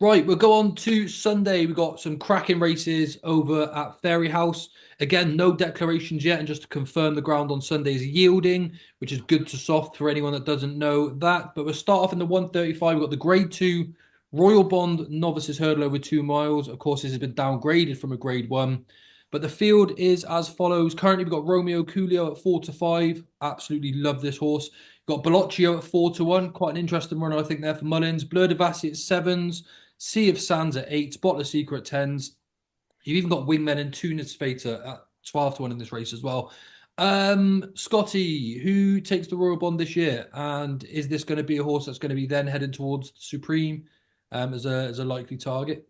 Right, we'll go on to Sunday. We've got some cracking races over at Fairyhouse. Again, no declarations yet. And just to confirm, the ground on Sunday is yielding, which is good to soft for anyone that doesn't know that. But we'll start off in the 135. We've got the Grade 2 Royal Bond Novices Hurdle over 2 miles. Of course, this has been downgraded from a Grade 1. But the field is as follows. Currently, we've got Romeo Coolio at 4 to 5. Absolutely love this horse. Got Bellocchio at 4 to 1. Quite an interesting runner, I think, there for Mullins. Bleu de Vassy at 7s. Sea of Sands at 8. Bottler Secret at 10s. You've even got Wingmen and Tunis Fater at 12 to 1 in this race as well. Scotty, who takes the Royal Bond this year? And is this going to be a horse that's going to be then heading towards Supreme as a likely target?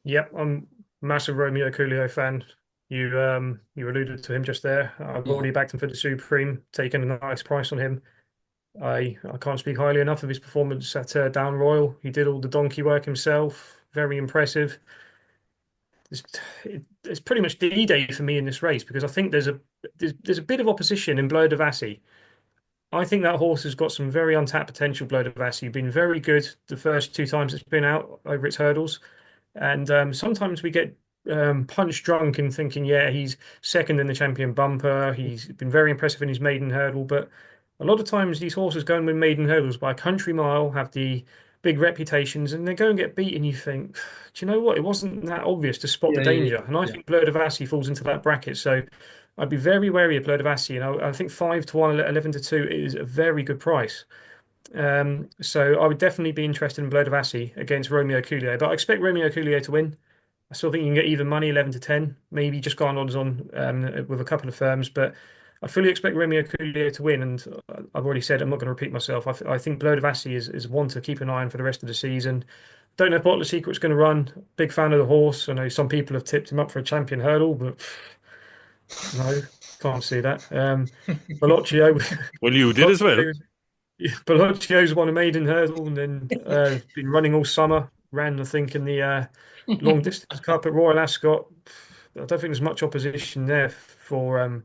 Yep, I'm massive Romeo Coolio fan. You alluded to him just there. I've Yeah. already backed him for the Supreme, taken a nice price on him. I can't speak highly enough of his performance at Down Royal. He did all the donkey work himself. Very impressive. It's, it's pretty much D-Day for me in this race because I think there's a bit of opposition in Blow de Vassy. I think that horse has got some very untapped potential. Blow de Vassy been very good the first 2 times it's been out over its hurdles, and sometimes we get punch drunk in thinking, yeah, he's second in the champion bumper. He's been very impressive in his maiden hurdle, but a lot of times these horses go and win maiden hurdles by a country mile, have the big reputations, and they go and get beaten. You think, do you know what? It wasn't that obvious to spot the Yeah, yeah, danger, and I yeah. think Blow de Vassy falls into that bracket. So I'd be very wary of Blow de Vassy, and I think 5-1, 11-2 is a very good price. So I would definitely be interested in Blow de Vassy against Romeo Coolio, but I expect Romeo Coolio to win. I still think you can get even money 11-10, maybe just gone odds on with a couple of firms, but I fully expect Romeo Coolio to win. And I've already said I'm not going to repeat myself. I think Blow de Vassy is one to keep an eye on for the rest of the season. Don't know if Bottle Secret's going to run. Big fan of the horse. I know some people have tipped him up for a champion hurdle, but no, can't see that. Bellocchio, Well, you did as well. Bellocchio's won a maiden hurdle and then been running all summer. Ran, I think, in the long distance cup at Royal Ascot. I don't think there's much opposition there for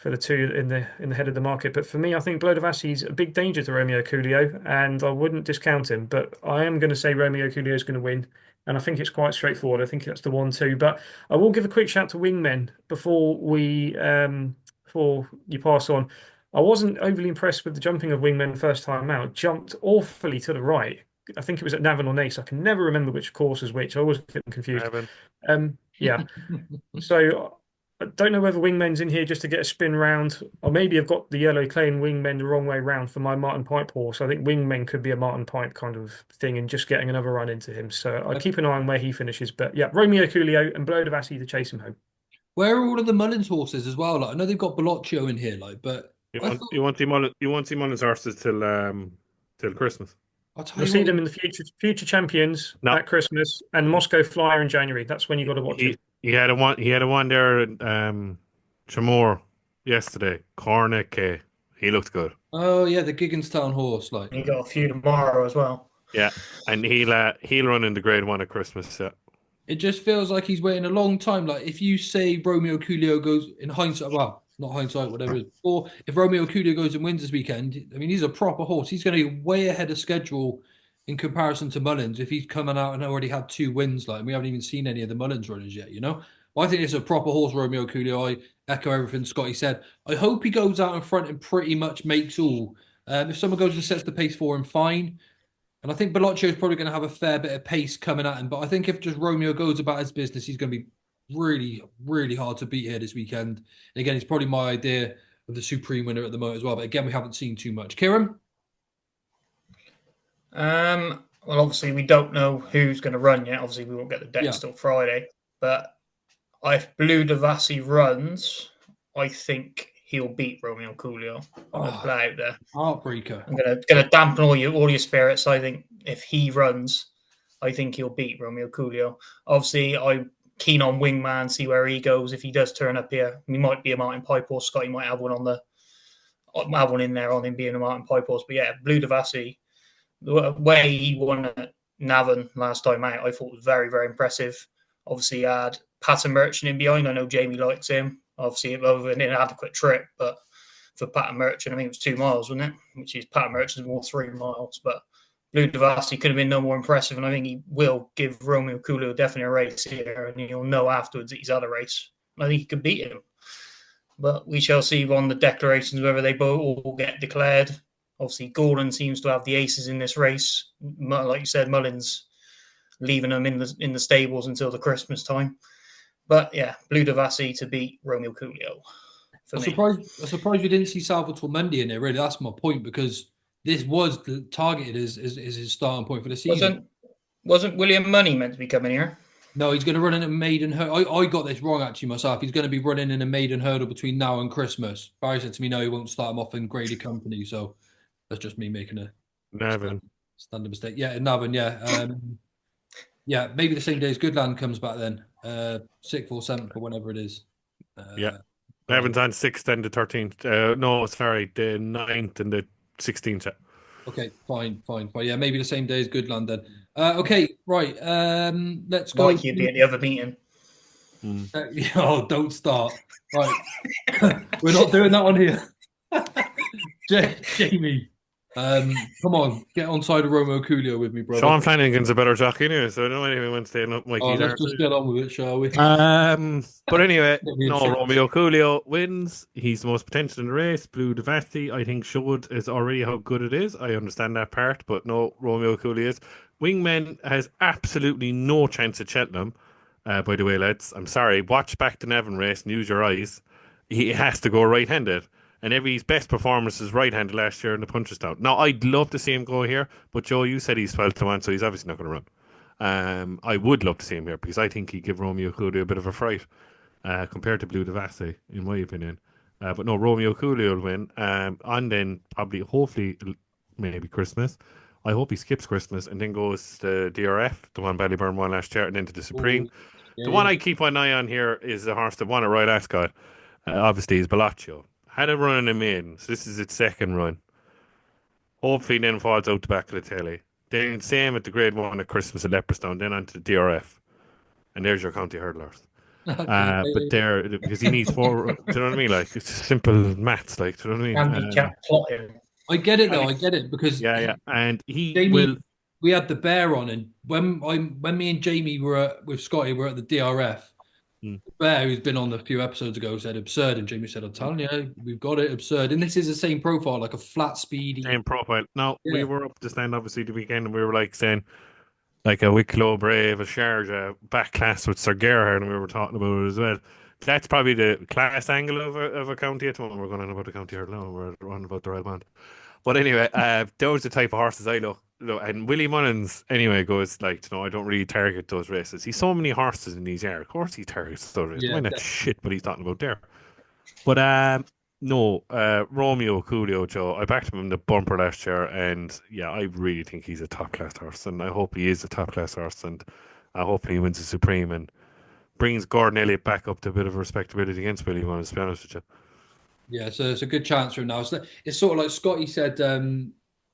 the two in the head of the market. But for me, I think Blow de Vassy's a big danger to Romeo Coolio, and I wouldn't discount him. But I am going to say Romeo Coolio is going to win, and I think it's quite straightforward. I think that's the 1-2. But I will give a quick shout to Wingmen before you pass on. I wasn't overly impressed with the jumping of Wingmen first time out. Jumped awfully to the right. I think it was at Navan or Nace. I can never remember which course was which. I always get them confused. Yeah. So I don't know whether Wingmen's in here just to get a spin round, or maybe I've got the yellow clay and Wingmen the wrong way round for my Martin Pipe horse. I think Wingmen could be a Martin Pipe kind of thing and just getting another run into him. So I'd keep an eye on where he finishes. But yeah, Romeo Coolio and Blow de Vassy to chase him home. Where are all of the Mullins horses as well? Like, I know they've got Bellocchio in here, like, but You won't see Mullins horses till Christmas. I'll tell You'll you see what, them in the future champions No. at Christmas and Moscow Flyer in January. That's when you got to watch it. He had a one there at Tremor yesterday. Cornick. He looked good. Oh yeah, the Gigginstown horse, like. You got a few tomorrow as well. Yeah, and he'll run in the Grade 1 at Christmas. It just feels like he's waiting a long time. Like if you say Romeo Coolio goes in hindsight, well, not hindsight, whatever it is, or if Romeo Coolio goes and wins this weekend, I mean, he's a proper horse. He's going to be way ahead of schedule in comparison to Mullins if he's coming out and already had 2 wins. Like, and we haven't even seen any of the Mullins runners yet, you know? Well, I think it's a proper horse, Romeo Coolio. I echo everything Scotty said. I hope he goes out in front and pretty much makes all. If someone goes and sets the pace for him, fine. And I think Bellocchio is probably going to have a fair bit of pace coming at him. But I think if just Romeo goes about his business, he's going to be really, really hard to beat here this weekend. And again, it's probably my idea of the Supreme winner at the moment as well. But again, we haven't seen too much. Kieran? Well, obviously, we don't know who's going to run yet. Obviously, we won't get the decks till Friday. But if Blow de Vassy runs, I think he'll beat Romeo Coolio. I'm going to play out there. Heartbreaker. I'm going to dampen all your spirits. I think if he runs, I think he'll beat Romeo Coolio. Obviously, I'm keen on Wingman, see where he goes. If he does turn up here, he might be a Martin Pipe horse. Scotty might have one in there on him being a Martin Pipe horse. But yeah, Blow de Vassy, the way he won at Navan last time out, I thought was very, very impressive. Obviously, he had Patton Merchant in behind. I know Jaime likes him. Obviously, over an inadequate trip, but for Patton Merchant, I think it was 2 miles, wasn't it? Which is Patton Merchant's more 3 miles. But Blow de Vassy could have been no more impressive, and I think he will give Romeo Coolio definitely a race here, and he'll know afterwards that he's had a race. I think he could beat him. But we shall see on the declarations whether they both all get declared. Obviously, Gordon seems to have the aces in this race. Like you said, Mullins leaving them in the stables until the Christmas time. But yeah, Blow de Vassy to beat Romeo Coolio. I'm surprised we didn't see Salvatore Mendy in there. Really, that's my point, because this was targeted as his starting point for the season. Wasn't William Money meant to be coming here? No, he's going to run in a maiden hurdle. I got this wrong actually myself. He's going to be running in a maiden hurdle between now and Christmas. Barry said to me, no, he won't start him off in graded company. So that's just me making a standard mistake. Yeah, Navan. Yeah, yeah. Maybe the same day as Goodland comes back then. 6th or 7th or whenever it is. Yeah. Right. Evans on 6th and the 13th. No, sorry, the 9th and the 16th. Okay, fine. Yeah, maybe the same day as Goodland then. Okay, right. Let's go. Mikey would be at the other meeting. Oh, don't start. Right. We're not doing that on here. Jamie, come on, get on side of Romeo Coolio with me, brother. Sean Flanagan's a better jockey anyway, so I don't know anyone wants to stay up Mikey's let's just get on with it, shall we? But anyway, me a no, chance. Romeo Coolio wins. He's the most potential in the race. Blue Devasti, I think, showed is already how good it is. I understand that part, but no, Romeo Coolio is. Wingman has absolutely no chance at Cheltenham. By the way, lads, I'm sorry. Watch back the Nevin race and use your eyes. He has to go right-handed. And his best performance is right-handed last year in the Punchestown. Now, I'd love to see him go here, but Joe, you said he's 12 to 1, so he's obviously not going to run. I would love to see him here because I think he'd give Romeo Coolio a bit of a fright compared to Blue Devasti, in my opinion. But no, Romeo Coolio will win. And then probably, hopefully, maybe Christmas. I hope he skips Christmas and then goes to DRF, the one Ballyburn won last year, and then to the Supreme. The one I keep an eye on here is the horse that won at Royal Ascot. Obviously, is Bellaccio. Had a run in the maiden, so this is its second run. Hopefully, then falls out the back of the telly. Then same at the Grade 1 at Christmas at Leopardstown, then onto the DRF. And there's your county hurdlers. But there, because he needs 4, do you know what I mean? Like, it's simple maths, like, do you know what I mean? Handicap plotting. I get it though. I get it because Yeah. And he Jamie, will. We had the bear on, and when me and Jamie were with Scotty, were at the DRF. The bear, who's been on a few episodes ago, said absurd, and Jamie said, "I'm telling you, we've got it absurd." And this is the same profile, like a flat speedy. Same profile. Now, we were up to stand obviously the weekend, and we were like saying, like a Wicklow Brave, a Sharjah, back class with Sir Gerhard, and we were talking about it as well. That's probably the class angle of a county at the moment. We're going on about the county hurdle now, we're on about the Royal Band. But anyway, those are the type of horses I look. And Willie Mullins, anyway, goes like, I don't really target those races. He's so many horses in these years. Of course he targets those races. Why not shit, but he's talking about there. But no, Romeo Coolio, Joe, I backed him in the bumper last year, and yeah, I really think he's a top class horse, and I hope he is a top class horse, and I hope he wins the Supreme and brings Gordon Elliott back up to a bit of respectability against Willie Mullins, to be honest with you. Yeah, so it's a good chance for him now. It's sort of like Scotty said,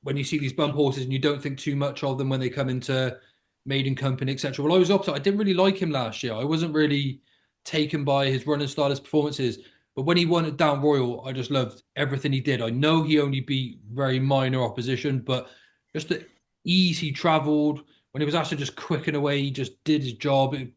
when you see these bump horses and you don't think too much of them when they come into maiden company, etc. Well, I was opposite. I didn't really like him last year. I wasn't really taken by his running style, his performances. But when he won at Down Royal, I just loved everything he did. I know he only beat very minor opposition, but just the ease he travelled. When he was actually just quicking away, he just did his job. It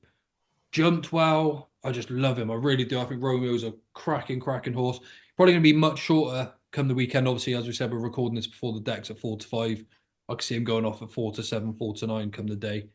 jumped well. I just love him. I really do. I think Romeo's a cracking horse. Probably going to be much shorter come the weekend. Obviously, as we said, we're recording this before the decks at 4 to 5. I could see him going off at 4 to 7, 4 to 9 come the day.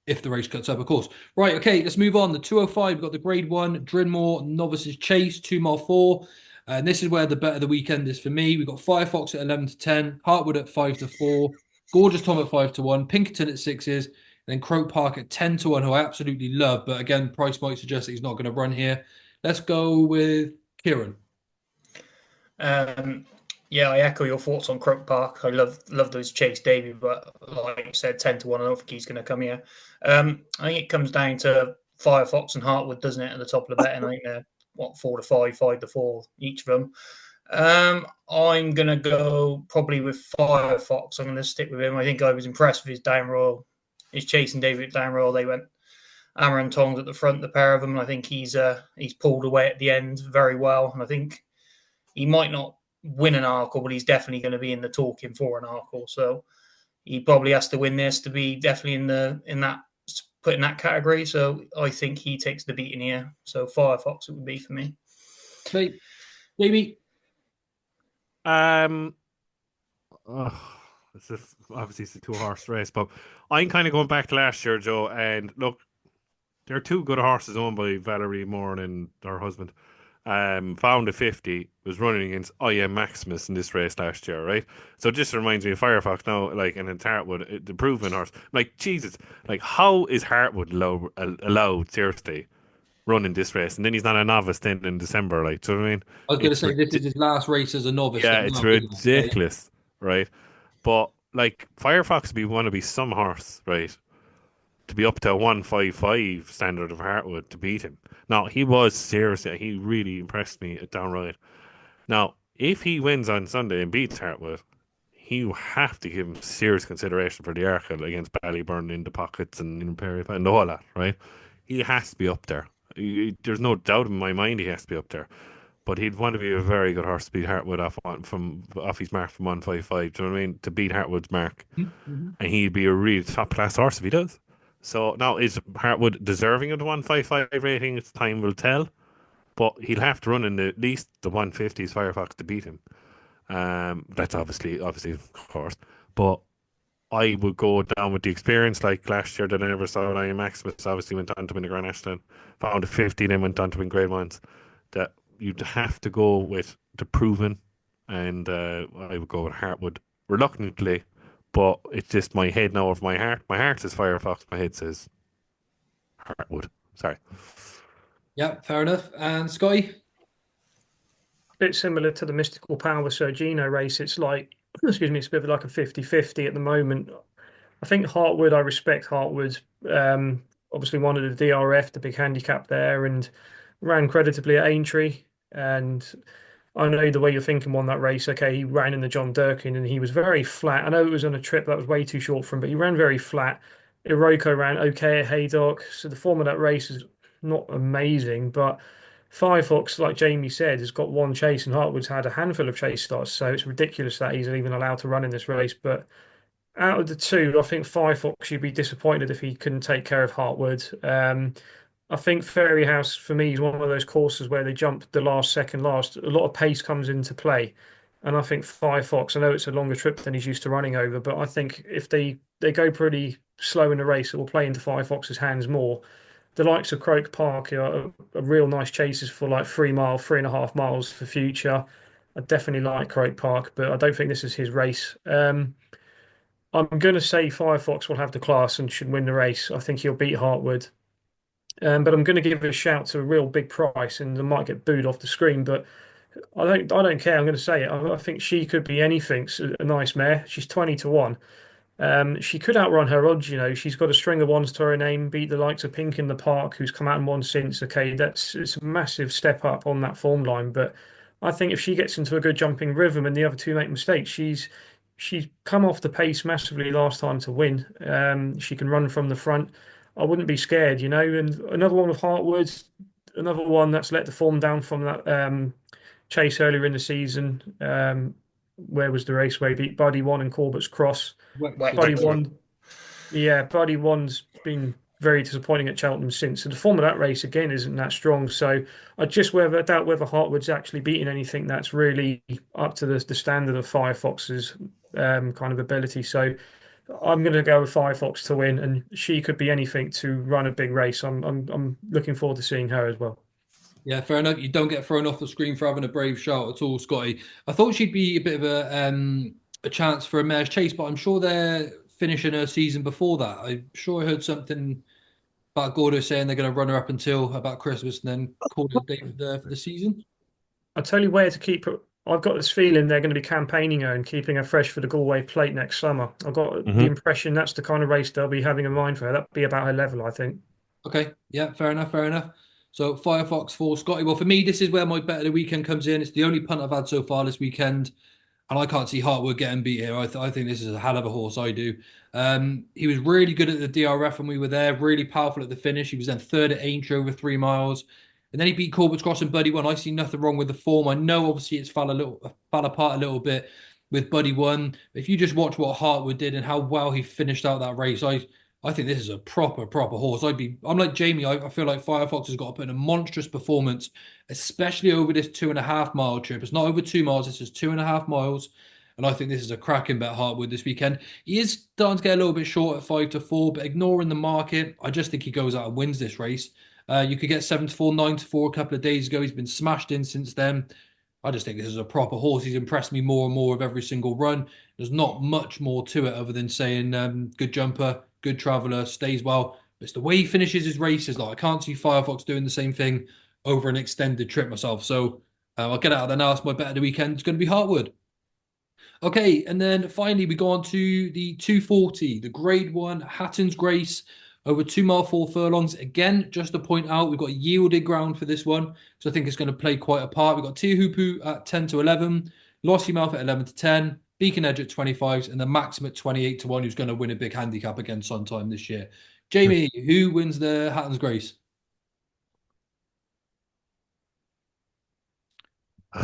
If the race cuts up, of course. Right, okay, let's move on. The 205, we've got the Grade 1, Drinmore, Novices Chase, 2 mile 4. And this is where the bet of the weekend is for me. We've got Firefox at 11 to 10, Hartwood at 5 to 4, Gorgeous Tom at 5 to 1, Pinkerton at 6s, and then Croke Park at 10 to 1, who I absolutely love. But again, price might suggest that he's not going to run here. Let's go with Kieran. Yeah, I echo your thoughts on Croke Park. I love those Chase Davy, but like you said, 10 to 1, I don't think he's going to come here. I think it comes down to Firefox and Hartwood, doesn't it, at the top of the bet? And I think they're, 4 to 5, 5 to 4, each of them. I'm going to go probably with Firefox. I'm going to stick with him. I think I was impressed with his Down Royal, his Chase and David Down Royal. They went hammer and tongs at the front, the pair of them. And I think he's pulled away at the end very well. And I think he might not win an Arkle, but he's definitely going to be in the talking for an Arkle. So he probably has to win this to be definitely put in that category. So I think he takes the beating here. So Firefox it would be for me. Okay, Jamie. Obviously it's a 2-horse race, but I'm kind of going back to last year, Joe. And look, there are 2 good horses owned by Valerie Moore and her husband. Found a 50, was running against I.M. Maximus in this race last year, right? So it just reminds me of Firefox now, like, and it's Hartwood, the proven horse. Like, Jesus, like, how is Hartwood allowed, seriously, running this race? And then he's not a novice then in December, like, do you know what I mean? I was going to say, this is his last race as a novice. Yeah, it's ridiculous, right? But, like, Firefox want to be some horse, right? to be up to a 155 standard of Hartwood to beat him. Now, he was seriously, he really impressed me downright. Now, if he wins on Sunday and beats Hartwood, he will have to give him serious consideration for the Arkle against Ballyburn in the pockets and in Perry and all that, right? He has to be up there. There's no doubt in my mind he has to be up there. But he'd want to be a very good horse to beat Hartwood off his mark from 155. Do you know what I mean? To beat Hartwood's mark, Mm-hmm. and he'd be a really top class horse if he does. So now is Hartwood deserving of the 155 rating? It's time will tell. But he'll have to run in at least the 150s Firefox to beat him. That's obviously of course. But I would go down with the experience like last year that I never saw Lion Maximus obviously went on to win the Grand National, found a 50, then went on to win Grade Ones. That you'd have to go with the proven, and I would go with Hartwood reluctantly, but it's just my head now over my heart. My heart says Firefox, my head says Hartwood. Sorry. Yeah, fair enough. And Scotty? Bit similar to the Mystical Power Sergino race. It's like, excuse me, it's a bit of like a 50-50 at the moment. I think Hartwood, I respect Hartwood. Obviously wanted the DRF, the big handicap there, and ran creditably at Aintree. And I know the way you're thinking on that race. Okay, he ran in the John Durkin and he was very flat. I know it was on a trip that was way too short for him, but he ran very flat. Iroko ran okay at Haydock. So the form of that race is not amazing, but Firefox, like Jaime said, has got one chase, and Hartwood's had a handful of chase starts, so it's ridiculous that he's even allowed to run in this race. But out of the two, I think Firefox, you'd be disappointed if he couldn't take care of Hartwood. I think Fairyhouse, for me, is one of those courses where they jump the last second last. A lot of pace comes into play. And I think Firefox, I know it's a longer trip than he's used to running over, but I think if they go pretty slow in the race, it will play into Firefox's hands more. The likes of Croke Park are real nice chases for like 3 mile, 3.5 miles for future. I definitely like Croke Park, but I don't think this is his race. I'm going to say Firefox will have the class and should win the race. I think he'll beat Hartwood. But I'm going to give a shout to a real big price, and I might get booed off the screen. But I don't care. I'm going to say it. I think she could be anything. A nice mare. She's 20-1. She could outrun her odds. She's got a string of ones to her name. Beat the likes of Pink in the Park, who's come out and won since. Okay, it's a massive step up on that form line. But I think if she gets into a good jumping rhythm and the other two make mistakes, she's come off the pace massively last time to win. She can run from the front. I wouldn't be scared, And another one with Hartwood, another one that's let the form down from that chase earlier in the season. Where was the race where he beat Buddy One and Corbett's Cross? Buddy One, yeah, Buddy One's been very disappointing at Cheltenham since. And the form of that race again isn't that strong. So I just doubt whether Hartwood's actually beating anything that's really up to the standard of Firefox's kind of ability. So I'm going to go with Firefox to win, and she could be anything to run a big race. I'm looking forward to seeing her as well. Yeah, fair enough. You don't get thrown off the screen for having a brave shout at all, Scotty. I thought she'd be a bit of a chance for a mare's chase, but I'm sure they're finishing her season before that. I'm sure I heard something about Gordo saying they're going to run her up until about Christmas and then call it a day for the season. I'll tell you where to keep her. I've got this feeling they're going to be campaigning her and keeping her fresh for the Galway Plate next summer. I've got the impression that's the kind of race they'll be having in mind for her. That'll be about her level, I think. Okay, yeah, fair enough. So Firefox for Scotty. Well, for me, this is where my bet of the weekend comes in. It's the only punt I've had so far this weekend, and I can't see Hartwood getting beat here. I think this is a hell of a horse. I do. He was really good at the DRF when we were there, really powerful at the finish. He was then third at Aintree over 3 miles. And then he beat Corbett's Cross and Buddy One. I see nothing wrong with the form. I know obviously it's fell apart a little bit with Buddy One. But if you just watch what Hartwood did and how well he finished out that race, I think this is a proper horse. I'm like Jaime. I feel like Firefox has got to put in a monstrous performance, especially over this 2.5 mile trip. It's not over 2 miles. This is 2.5 miles. And I think this is a cracking bet, Hartwood, this weekend. He is starting to get a little bit short at 5-4, but ignoring the market, I just think he goes out and wins this race. You could get 7-4, 9-4 a couple of days ago. He's been smashed in since then. I just think this is a proper horse. He's impressed me more and more with every single run. There's not much more to it other than saying good jumper, good traveller, stays well. But it's the way he finishes his races. Like I can't see Firefox doing the same thing over an extended trip myself. So I'll get out of there now. It's my bet of the weekend. It's going to be Hartwood. Okay, and then finally we go on to the 240, the Grade 1 Hatton's Grace over 2 mile 4 furlongs. Again, just to point out, we've got yielded ground for this one, so I think it's going to play quite a part. We've got Teahupoo at 10 to 11, Lossiemouth at 11 to 10, Beacon Edge at 25s, and the Maxim at 28 to 1, who's going to win a big handicap again sometime this year. Jaime, who wins the Hattons Grace?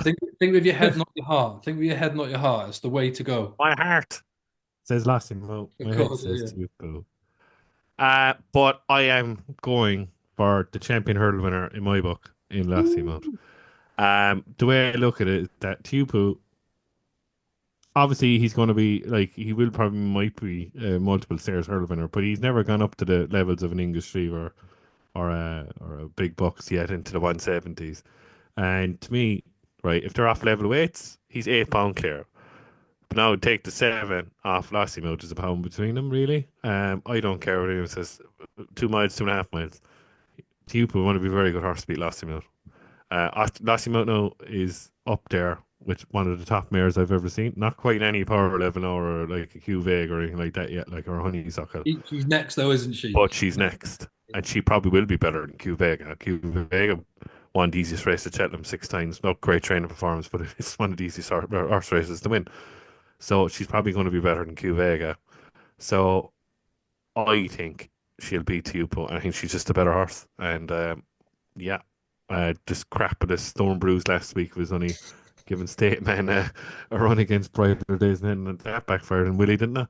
Think with your head, not your heart. Think with your head, not your heart. It's the way to go. My heart says Lossiemouth. My head says Teahupoo. But I am going for the champion hurdle winner in my book in Lossiemouth. The way I look at it is that Teahupoo, obviously he's going to be like, he will probably might be a multiple stairs hurdle winner, but he's never gone up to the levels of an English Reaver or a big bucks yet into the 170s. And to me, right, if they're off level weights, he's £8 clear. But now take the 7 off Lossiemouth, there's a pound between them, really. I don't care what anyone says. 2 miles, 2.5 miles. Teahupoo want to be a very good horse to beat Lossiemouth. Lossiemouth now is up there with one of the top mares I've ever seen. Not quite any power level or like a Q Veg or anything like that yet, like her Honeysuckle. She's next, though, isn't she? But she's next. And she probably will be better than Q Vega. Q Vega won the easiest race at Cheltenham 6 times. Not great training performance, but it's one of the easiest horse races to win. So she's probably going to be better than Q Vega. So I think she'll beat Teahupoo. I think she's just a better horse. And this crap of this Storm Bruise last week was only giving State Man a run against Brighter Days, and then that backfired and Willie, didn't it?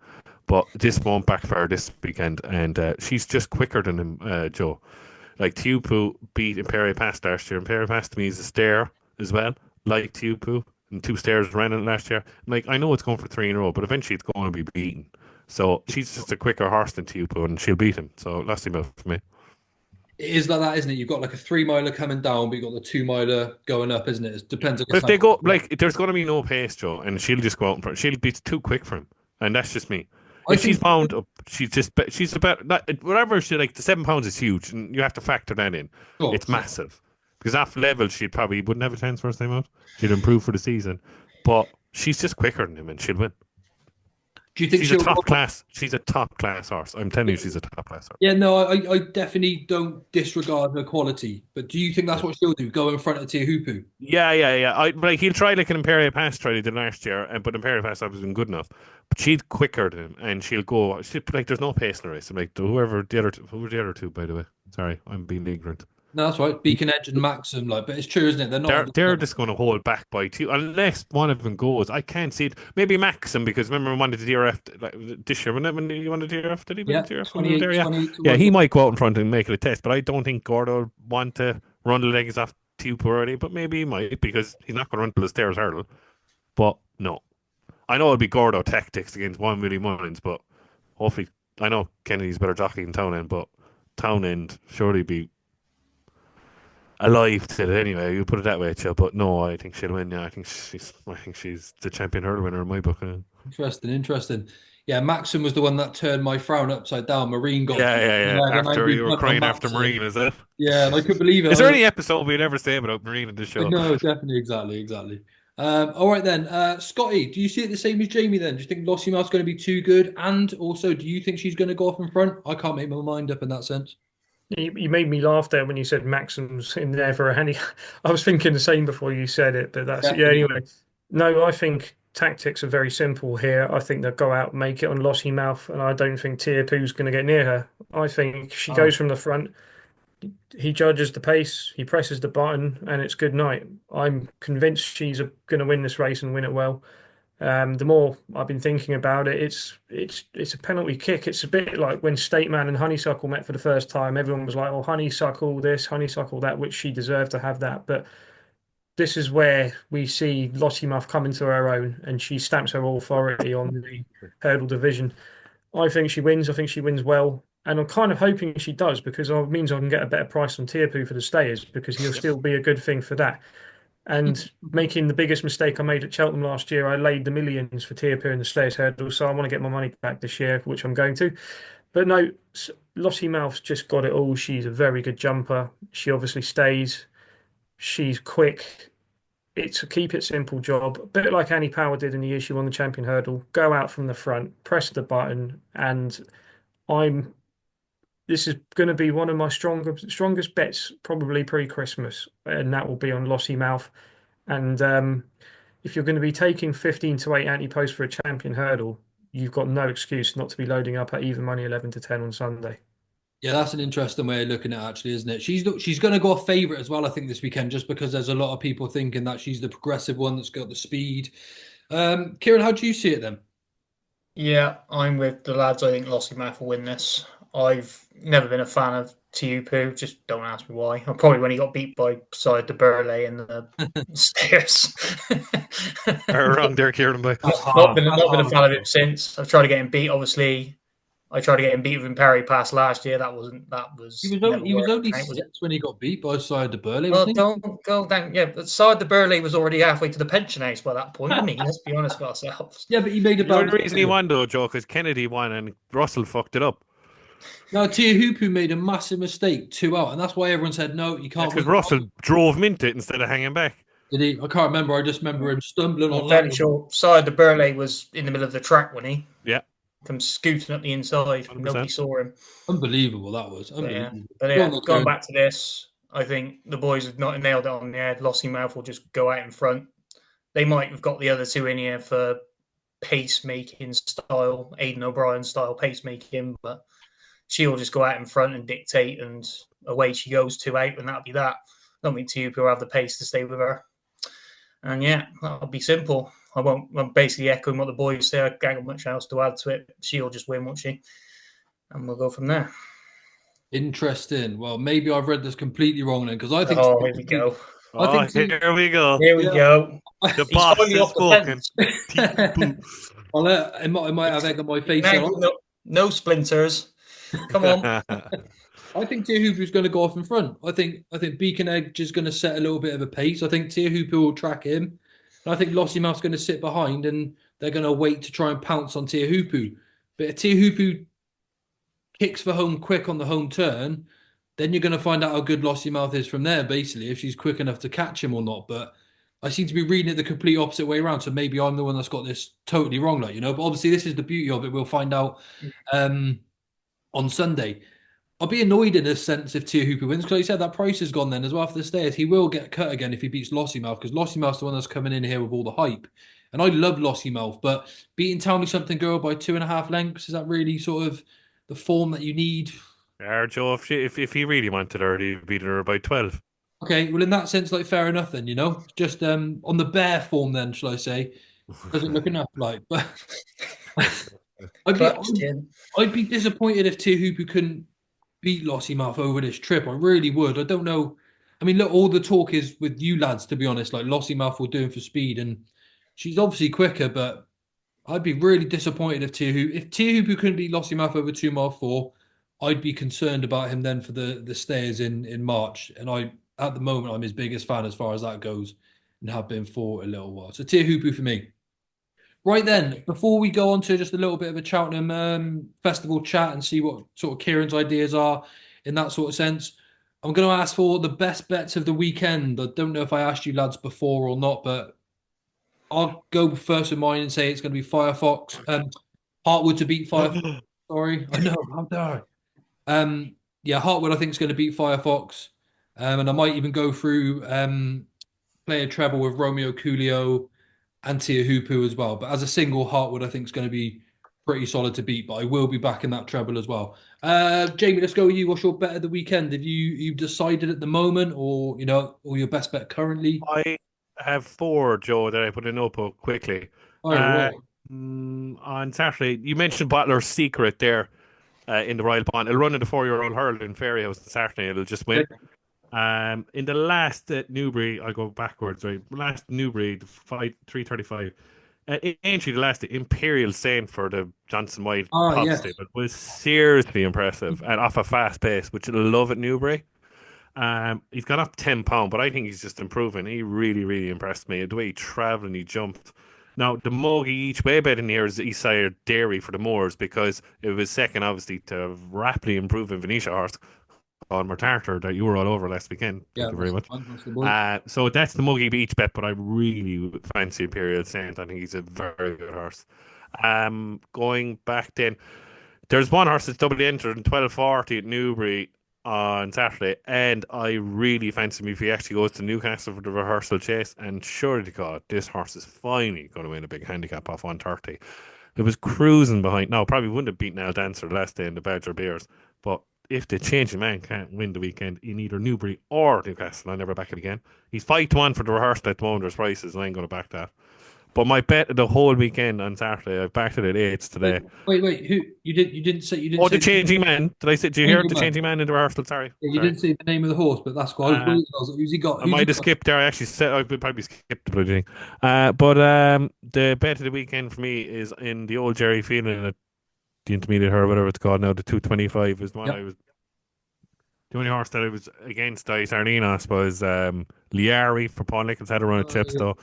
But this won't backfire this weekend, and she's just quicker than him, Joe. Like Teahupoo beat Imperial Pass last year. Imperial Pass to me is a stair as well, like Teahupoo, and 2 stairs ran it last year. Like, I know it's going for 3 in a row, but eventually it's going to be beaten. So she's just a quicker horse than Teahupoo, and she'll beat him. So Lossiemouth for me. It is like that, isn't it? You've got like a 3 miler coming down, but you've got the 2 miler going up, isn't it? It depends. But if they go, like, there's going to be no pace, Joe, and she'll just go out in front. She'll be too quick for him, and that's just me. If she's bound up, she's about whatever. She like the £7 is huge, and you have to factor that in. Oh, it's massive because off level she probably wouldn't have a chance first time out. She'd improve for the season, but she's just quicker than him, and she'll win. Do you think she's a top class? She's a top class horse. I'm telling you, she's a top class horse. Yeah, no, I definitely don't disregard her quality. But do you think that's what she'll do? Go in front of Teahupoo? Yeah. He'll try like an Imperial Pass trial he did last year, but Imperial Pass obviously been good enough. But she's quicker than him, and she'll go. Like, there's no pace in the race. I'm like, who were the other two, by the way? Sorry, I'm being ignorant. No, that's right. Beacon Edge and Maxim, but it's true, isn't it? They're just going to hold back by 2 unless one of them goes. I can't see it. Maybe Maxim, because remember when the DRF like, this year, when he won the DRF, did he win the DRF? Yeah, he might go out in front and make it a test, but I don't think Gordo will want to run the legs off Teahupoo already. But maybe he might, because he's not going to run to the stairs hurdle. But no, I know it'll be Gordo tactics against 1 Willie Mullins, but hopefully, I know Kennedy's better jockey than Townend, but Townend surely be alive to it anyway. You put it that way, Chill. But no, I think she'll win. Yeah, I think she's the champion hurdle winner in my book. Interesting. Yeah, Maxim was the one that turned my frown upside down. Marine got after you were crying after Marine, is it? Yeah, and I couldn't believe it. Is there any episode we'd ever say about Marine in this show? No, definitely, exactly. All right then, Scotty, do you see it the same as Jaime? Then, do you think Lossiemouth's going to be too good? And also, do you think she's going to go off in front? I can't make my mind up in that sense. You made me laugh there when you said Maxim's in there for a handy. I was thinking the same before you said it, but that's anyway. No, I think tactics are very simple here. I think they'll go out, make it on Lossiemouth, and I don't think Teahupoo's going to get near her. I think she goes from the front. He judges the pace, he presses the button, and it's good night. I'm convinced she's going to win this race and win it well. The more I've been thinking about it, it's a penalty kick. It's a bit like when Stateman and Honeysuckle met for the first time. Everyone was like, "Oh, Honeysuckle this, Honeysuckle that," which she deserved to have that. But this is where we see Lossiemouth come into her own, and she stamps her authority on the hurdle division. I think she wins. I think she wins well, and I'm kind of hoping she does, because it means I can get a better price on Teahupoo for the stayers, because he'll still be a good thing for that. And making the biggest mistake I made at Cheltenham last year, I laid the millions for Teahupoo in the stairs hurdle, so I want to get my money back this year, which I'm going to. But no, Lossiemouth's just got it all. She's a very good jumper. She obviously stays. She's quick. It's a keep it simple job, a bit like Annie Power did in the issue on the champion hurdle. Go out from the front, press the button, and this is going to be one of my strongest bets, probably pre-Christmas, and that will be on Lossiemouth. And if you're going to be taking 15 to 8 Ante Post for a champion hurdle, you've got no excuse not to be loading up at even money 11 to 10 on Sunday. Yeah, that's an interesting way of looking at it, actually, isn't it? She's going to go a favourite as well, I think, this weekend, just because there's a lot of people thinking that she's the progressive one that's got the speed. Kieran, how do you see it then? Yeah, I'm with the lads. I think Lossiemouth will win this. I've never been a fan of Teahupoo. Just don't ask me why. Probably when he got beat by Side de Burley in the stairs. Wrong there, Kieran. But Not been a fan of him since. I've tried to get him beat. Obviously, I tried to get him beat with him Parry Pass last year. That was. He was only six when he got beat by Side de Burley. Well, don't go down. Yeah, but Side de Burley was already halfway to the pension house by that point, wasn't he? Let's be honest with ourselves. Yeah, but he made the only reason he won, though, Joe, because Kennedy won and Russell fucked it up. No, Teahupoo made a massive mistake 2 out, and that's why everyone said no, you can't. Because Russell drove him into it instead of hanging back. Did he? I can't remember. I just remember him stumbling on. I'm fairly sure Side de Burley was in the middle of the track when he. Yeah. Come scooting up the inside. 100%. Nobody saw him. Unbelievable, that was. Unbelievable. But yeah, going back to this, I think the boys have not nailed it on the head. Lossiemouth will just go out in front. They might have got the other two in here for pacemaking style, Aidan O'Brien style pacemaking, but she'll just go out in front and dictate, and away she goes 2 out, and that'll be that. I don't think Teahupoo will have the pace to stay with her. And yeah, that'll be simple. I'm basically echoing what the boys say. I can't have much else to add to it. She'll just win, won't she? And we'll go from there. Interesting. Well, maybe I've read this completely wrong then, because I think. Oh, here we go. Here we go. Here we go. The boss is spoken. Well, it might have egg on my face. No splinters. Come on. I think Teahupoo's going to go off in front. I think Beacon Edge is going to set a little bit of a pace. I think Teahupoo will track him. And I think Lossiemouth's going to sit behind, and they're going to wait to try and pounce on Teahupoo. But if Teahupoo kicks for home quick on the home turn, then you're going to find out how good Lossiemouth is from there, basically, if she's quick enough to catch him or not. But I seem to be reading it the complete opposite way around, so maybe I'm the one that's got this totally wrong, But obviously this is the beauty of it. We'll find out on Sunday. I'll be annoyed in a sense if Teahupoo wins, because like you said, that price is gone then as well for the stairs. He will get cut again if he beats Lossiemouth, because Lossiemouth's the one that's coming in here with all the hype. And I love Lossiemouth, but beating Tell Me Something Girl by 2.5 lengths, is that really sort of the form that you need? Yeah, Joe, if he really wanted her, he'd beat her by 12. Okay, well, in that sense, fair enough then, Just on the bare form then, shall I say. Doesn't look enough but I'd be disappointed if Teahupoo couldn't beat Lossiemouth over this trip. I really would. I don't know. I mean, look, all the talk is with you lads, to be honest. Lossiemouth will do him for speed, and she's obviously quicker, but I'd be really disappointed if Teahupoo couldn't beat Lossiemouth over 2 mile 4. I'd be concerned about him then for the stayers in March. And at the moment, I'm his biggest fan as far as that goes, and have been for a little while. So Teahupoo for me. Right then, before we go on to just a little bit of a Cheltenham festival chat and see what sort of Kieran's ideas are in that sort of sense, I'm going to ask for the best bets of the weekend. I don't know if I asked you lads before or not, but I'll go first with mine and say it's going to be Firefox. Hartwood to beat Firefox. Sorry, I know. I'm sorry. Hartwood I think is going to beat Firefox. And I might even go through play a treble with Romeo, Coolio, and Teahupoo as well. But as a single, Hartwood I think is going to be pretty solid to beat. But I will be back in that treble as well. Jamie, let's go with you. What's your bet of the weekend? Have you decided at the moment, or or your best bet currently? I have 4, Joe, that I put in Oppo quickly. On Saturday, you mentioned Butler's Secret there in the Royal Pond. It'll run in the 4-year-old hurl in Fairyhouse on Saturday. It'll just win. In the last at Newbury, I'll go backwards, right? Last Newbury, the fight 335. Actually, the last Imperial Saint for the Johnson White Stable was seriously impressive and off a fast pace, which you'll love at Newbury. He's gone up £10, but I think he's just improving. He really, really impressed me. The way he travelled and he jumped. Now, the Mogi each way bet in here is Eastside Dairy for the Moors, because it was second, obviously, to rapidly improve in Venetia horse on Martarter that you were all over last weekend. Thank you very much. So that's the Mogi each bet, but I really fancy Imperial Saint. I think he's a very good horse. Going back then, There's one horse that's doubly entered in 12:40 at Newbury on Saturday, and I really fancy him if he actually goes to Newcastle for the rehearsal chase. And sure to God, this horse is finally going to win a big handicap off 130. It was cruising behind. No, probably wouldn't have beaten El Dancer last day in the Badger Bears, but if the changing man can't win the weekend in either Newbury or Newcastle, I never back it again. He's 5-1 for the rehearsal at the moment. There's prices, and I ain't going to back that. But my bet the whole weekend on Saturday, I've backed it at 8s today. Wait. Who you didn't say? Oh, the changing man. Did I say? Did you hear the Man. changing man in the rehearsal? Sorry. Yeah, you didn't say the name of the horse, but that's what I was like, who's he got? I might have skipped there. I actually said I would probably skip the bloody thing. But the bet of the weekend for me is in the old Jerry Phelan at the intermediate or whatever it's called now. The 225 is the one I was. The only horse that I was against Dice Arlene, I suppose, Liari for Paul Nichols had a run at Chips, though.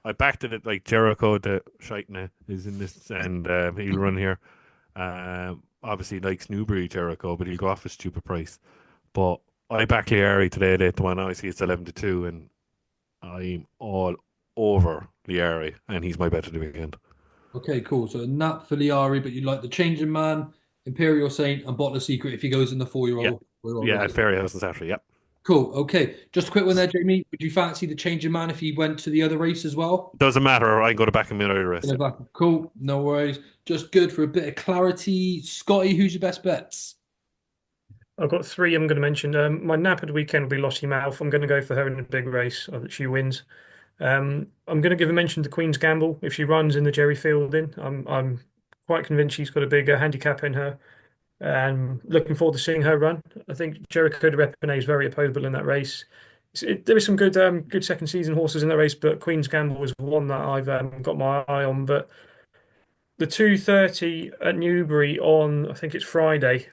I backed it at like Jericho, the Shaitna is in this, and he'll run here. Obviously likes Newbury Jericho, but he'll go off a stupid price. But I back Liari today at 8-1. I see it's 11-2, and I'm all over Liari, and he's my bet of the weekend. Okay, cool. So Nat for Liari, but you like the Changing Man, Imperial Saint, and Bottle of Secret if he goes in the 4-year-old. Yeah, at Fairyhouse on Saturday, yep. Cool. Okay. Just a quick one there, Jamie. Would you fancy the Changing Man if he went to the other race as well? Doesn't matter. I can go to back him in either race. Cool. No worries. Just good for a bit of clarity. Scotty, who's your best bets? I've got 3 I'm going to mention. My nap of the weekend will be Lottie Mouth. I'm going to go for her in a big race. I think she wins. I'm going to give a mention to Queen's Gamble. If she runs in the Jerry Fielding, I'm quite convinced she's got a big handicap in her. And looking forward to seeing her run. I think Jericho de Repine is very opposable in that race. There is some good second season horses in that race, but Queen's Gamble is one that I've got my eye on. But the 2:30 at Newbury on, I think it's Friday,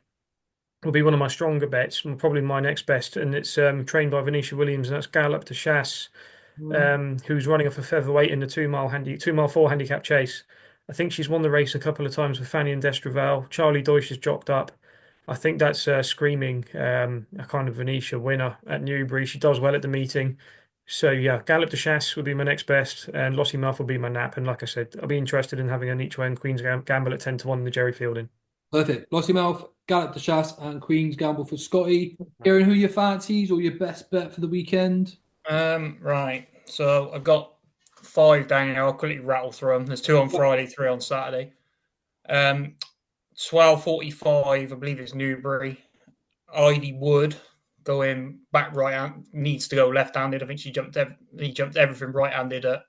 will be one of my stronger bets, and probably my next best. And it's trained by Venetia Williams, and that's Gallop de Chasse, who's running off a featherweight in the 2-mile 4 handicap chase. I think she's won the race a couple of times with Fanny and Destraval. Charlie Deutsch is jocked up. I think that's screaming a kind of Venetia winner at Newbury. She does well at the meeting. So, yeah, Gallop de Chasse would be my next best, and Lottie Mouth will be my nap. And like I said, I'll be interested in having an each way and Queen's Gamble at 10-1 in the Jerry Fielding. Perfect. Lottie Mouth, Gallop de Chasse, and Queen's Gamble for Scotty. Kieran, who are your fancies or your best bet for the weekend? Right. So I've got 5 down here. I'll quickly rattle through them. There's 2 on Friday, 3 on Saturday. 12:45, I believe it's Newbury. Ivy Wood going back right, needs to go left-handed. I think he jumped everything right-handed at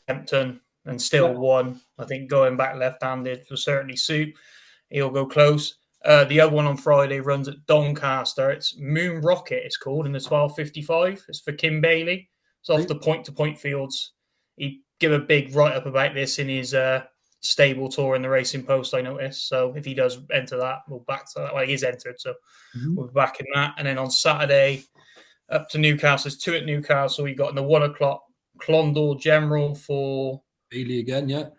Kempton and still won. I think going back left-handed will certainly suit. He'll go close. The other one on Friday runs at Doncaster. It's Moon Rocket, it's called, in the 12:55. It's for Kim Bailey. It's off the point-to-point fields. He give a big write-up about this in his stable tour in the Racing Post, I noticed. So if he does enter that, we'll back to that. Well, he is entered, so we'll be back in that. And then on Saturday, up to Newcastle, there's 2 at Newcastle. You got in the 1 o'clock Clondall General for Bailey again, yeah.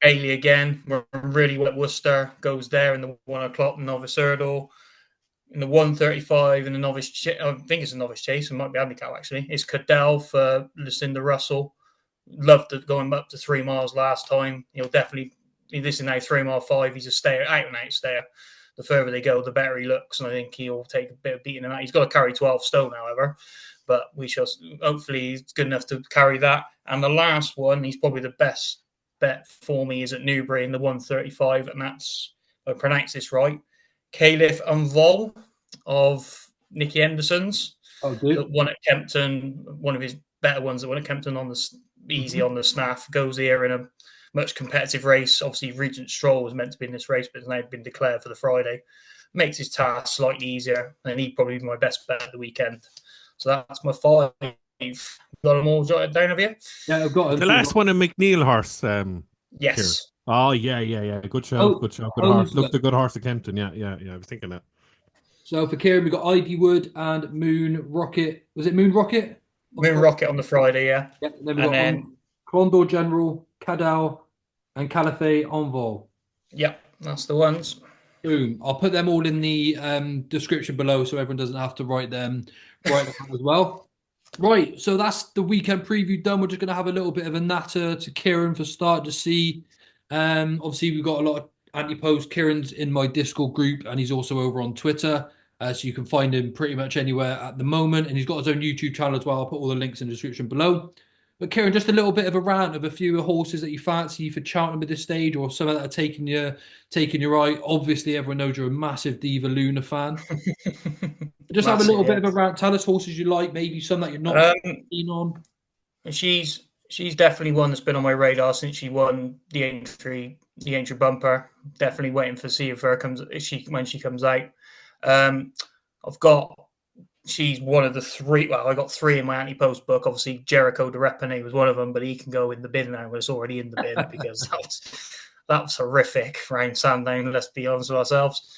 Bailey again. We're really well at Worcester. Goes there in the 1 o'clock Novice Hurdle. In the 1:35 in the novice, I think it's a novice chase. It might be handicap actually. It's Cadell for Lucinda Russell. Loved it going up to 3 miles last time. He'll definitely. This is now 3-mile 5. He's a stayer, out and out stayer. The further they go, the better he looks, and I think he'll take a bit of beating in that. He's got to carry 12 stone, however, but we shall. Hopefully, he's good enough to carry that. And the last one, he's probably the best bet for me, is at Newbury in the 1:35, and that's, if I pronounce this right, Caliph Unvol of Nicky Henderson's. Oh, good. One at Kempton, one of his better ones that won at Kempton on the easy on the snaff, goes here in a much competitive race. Obviously, Regent Stroll was meant to be in this race, but has now been declared for the Friday. Makes his task slightly easier, and he'd probably be my best bet of the weekend. So that's my 5. Got them all jotted down, have you? Yeah, I've got it. The last one, a McNeil horse. Yes. Here. Oh, yeah. Good show. Good horse. Looked a good horse at Kempton. Yeah. I was thinking that. So for Kieran, we've got Ivy Wood and Moon Rocket. Was it Moon Rocket? Moon Rocket on the Friday, yeah. Yeah. Then we've got Clondall General, Cadell, and Caliphate Envol. Yep, that's the ones. Boom. I'll put them all in the description below so everyone doesn't have to write them as well. Right, so that's the weekend preview done. We're just going to have a little bit of a natter to Kieran for start to see. Obviously, we've got a lot of Ante Post. Kieran's in my Discord group, and he's also over on Twitter. So you can find him pretty much anywhere at the moment. And he's got his own YouTube channel as well. I'll put all the links in the description below. But Kieran, just a little bit of a rant of a few horses that you fancy for Cheltenham at this stage, or some that are taking your eye. Obviously, everyone knows you're a massive Diva Luna fan. Just have a little bit of a rant. Tell us horses you like, maybe some that you're not keen on. She's definitely one that's been on my radar since she won the entry bumper. Definitely waiting to see if when she comes out. She's one of the three. Well, I got three in my Ante Post book. Obviously, Jericho de Repene was one of them, but he can go in the bin now. It's already in the bin because that was horrific round Sandown. Let's be honest with ourselves.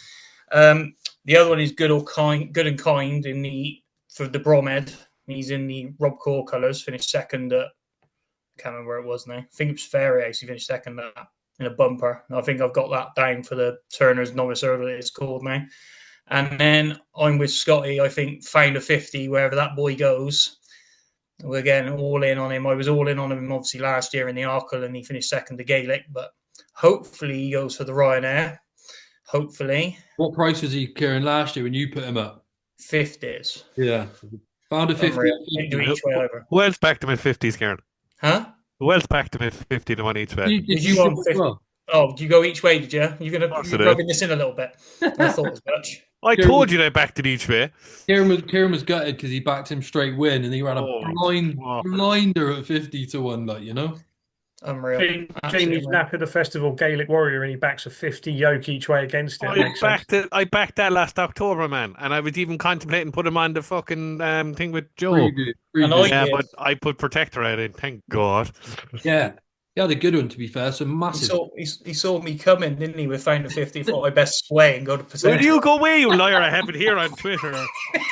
The other one is Good and Kind for the Bromhead. He's in the Rob Core colours. Finished second at, I can't remember where it was now. I think it was Fairyhouse. He finished second at that in a bumper. I think I've got that down for the Turner's Novice Hurdle. It's called now. And then I'm with Scotty. I think Founder 50, wherever that boy goes. We're again all in on him. I was all in on him obviously last year in the Arkle, and he finished second to Gaelic. But hopefully he goes for the Ryanair. Hopefully. What price was he, Kieran, last year when you put him up? 50s. Yeah. Found a 50. Who else backed him in 50s, Kieran? Huh? Who else backed him in 50 to 1 each way? Did you want 50? Well? Oh, did you go each way, did you? You're rubbing this in a little bit. I thought as much. I told you they backed it each way. Kieran was gutted because he backed him straight win, and he ran a blinder at 50 to 1, like, you know? Unreal. Jamie's nap at the festival, Gaelic Warrior, and he backs a 50 yoke each way against it. I backed that last October, man, and I was even contemplating putting him on the fucking thing with Joe. But I put Protector out in. Thank God. Yeah. He had a good one, to be fair. So massive. He saw me coming, didn't he? With Founder 50. Thought I best sway and go to percentage. Will you go away, you liar? I have it here on Twitter.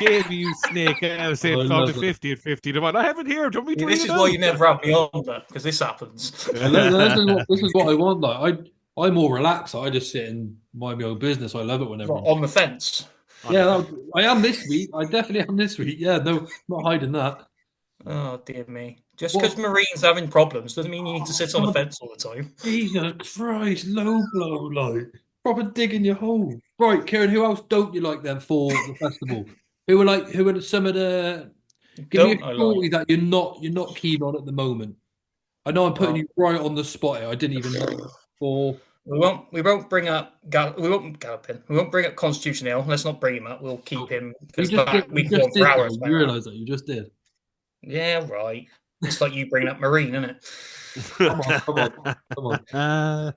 Jamie, you snake. I was saying Founder 50 at 50 to 1. I have it here. Don't this is why you never have me on, because this happens. This is what I want. Like, I'm more relaxed. I just sit and mind my own business. I love it whenever on the fence. Yeah, I am this week. I definitely am this week. Yeah, no, not hiding that. Oh, dear me. Just because Marine's having problems doesn't mean you need to sit on the fence all the time. Jesus Christ, low blow, like proper digging your hole. Right, Kieran, who else don't you like then for the festival? Who are some of the give me a story that you're not keen on at the moment? I know I'm putting you right on the spot here. I didn't even know before. We won't bring up Gallopin. We won't bring up Constitution Hill. Let's not bring him up. We'll keep him. You realise that you just did. Yeah, right. It's like you bringing up Marine, isn't it? Come on. All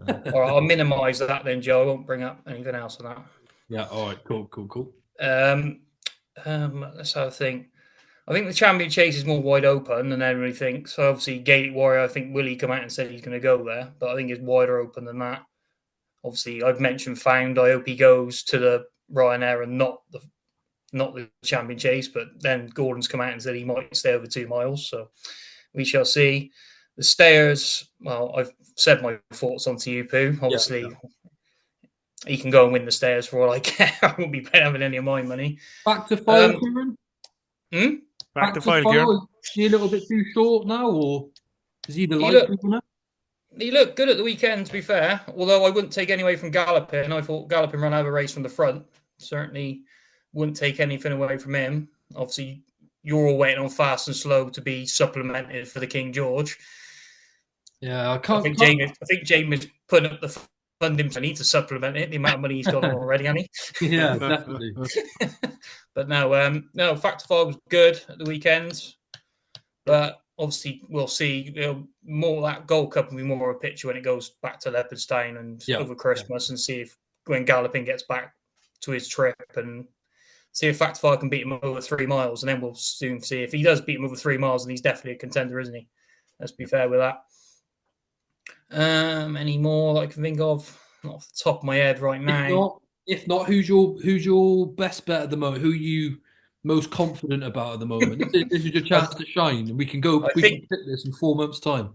right, I'll minimise that then, Joe. I won't bring up anything else on that. Yeah, all right, cool. Let's have a think. I think the Champion Chase is more wide open than everybody thinks. So obviously, Gaelic Warrior, I think Willie come out and said he's going to go there, but I think it's wider open than that. Obviously, I've mentioned Found. I hope he goes to the Ryanair and not the Champion Chase, but then Gordon's come out and said he might stay over 2 miles, so we shall see. The stayers, well, I've said my thoughts on Teahupoo. Obviously, he can go and win the stayers for all I care. I won't be having any of my money. Back to file, Kieran? Back to file, Kieran. Is he a little bit too short now, or is he the light winner? He looked good at the weekend, to be fair, although I wouldn't take any away from Gallopin. I thought Gallopin ran out of a race from the front. Certainly wouldn't take anything away from him. Obviously, you're all waiting on Fast and Slow to be supplemented for the King George. Yeah, I think Jaime's putting up the funding. I need to supplement it. The amount of money he's got on already, hasn't he? Yeah, definitely. But no, Factor 5 was good at the weekend. But obviously, we'll see. More that Gold Cup will be more of a picture when it goes back to Leopardstown and over Christmas, and see if when Gallopin gets back to his trip and see if Factor 5 can beat him over 3 miles, and then we'll soon see if he does beat him over 3 miles, and he's definitely a contender, isn't he? Let's be fair with that. Any more that I can think of? Not off the top of my head right now. If not, who's your best bet at the moment? Who are you most confident about at the moment? This is your chance to shine, and we can pick this in 4 months' time.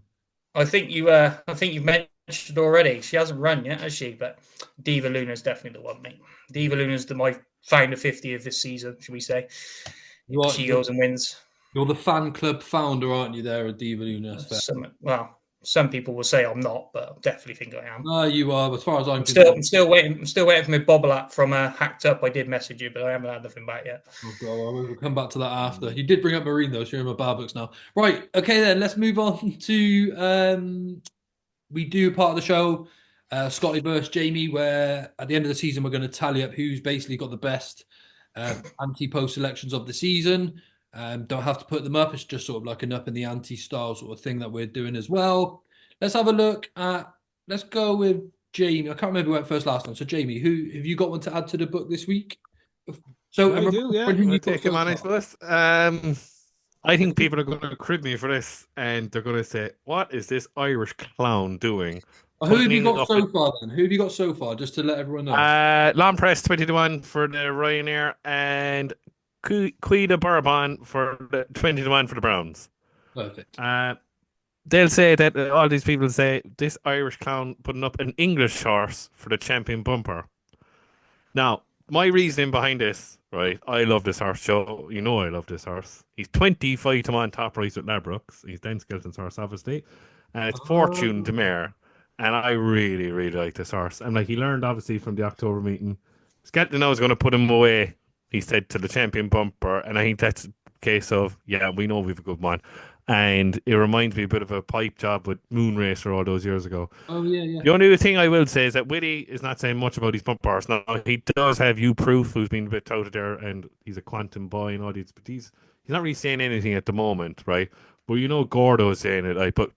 I think you've mentioned already. She hasn't run yet, has she? But Diva Luna is definitely the one, mate. Diva Luna is my Founder 50 of this season, should we say? She goes and wins. You're the fan club founder, aren't you? There at Diva Luna. Well, some people will say I'm not, but I definitely think I am. No, you are. As far as I'm I'm still waiting. I'm still waiting for my bobble app from Hacked Up. I did message you, but I haven't had nothing back yet. Oh God, well, we'll come back to that after. You did bring up Marine though, so you're in my bar books now. Right, okay then. Let's move on to we do part of the show, Scotty versus Jaime, where at the end of the season we're going to tally up who's basically got the best ante post selections of the season. Don't have to put them up. It's just sort of like an up in the ante style sort of thing that we're doing as well. Let's have a look at. Let's go with Jaime. I can't remember who went first last time. So Jaime, who have you got one to add to the book this week? So I do, yeah. I'm going to take him on his list. I think people are going to crib me for this, and they're going to say, "What is this Irish clown doing?" Who have you got so far then? Who have you got so far? Just to let everyone know. Long Press 20-1 for the Ryanair, and Quida Bourbon for the 20-1 for the Browns. Perfect. They'll say that all these people say this Irish clown putting up an English horse for the champion bumper. Now, my reasoning behind this, right? I love this horse, Joe. You know I love this horse. He's 25-1 top price with Labrooks. He's Dan Skelton's horse, obviously. And it's Fortune de Mare. And I really, really like this horse. And like he learned, obviously, from the October meeting. Skelton now is going to put him away, he said, to the champion bumper. And I think that's a case of, yeah, we know we've a good one. And it reminds me a bit of a pipe job with Moonracer all those years ago. Oh, yeah, yeah. The only thing I will say is that Whitty is not saying much about his bumpers. Now, he does have Proof, who's been a bit touted there, and he's a quantum boy and all these, but he's not really saying anything at the moment, right? But you know Gordo's saying it, like, but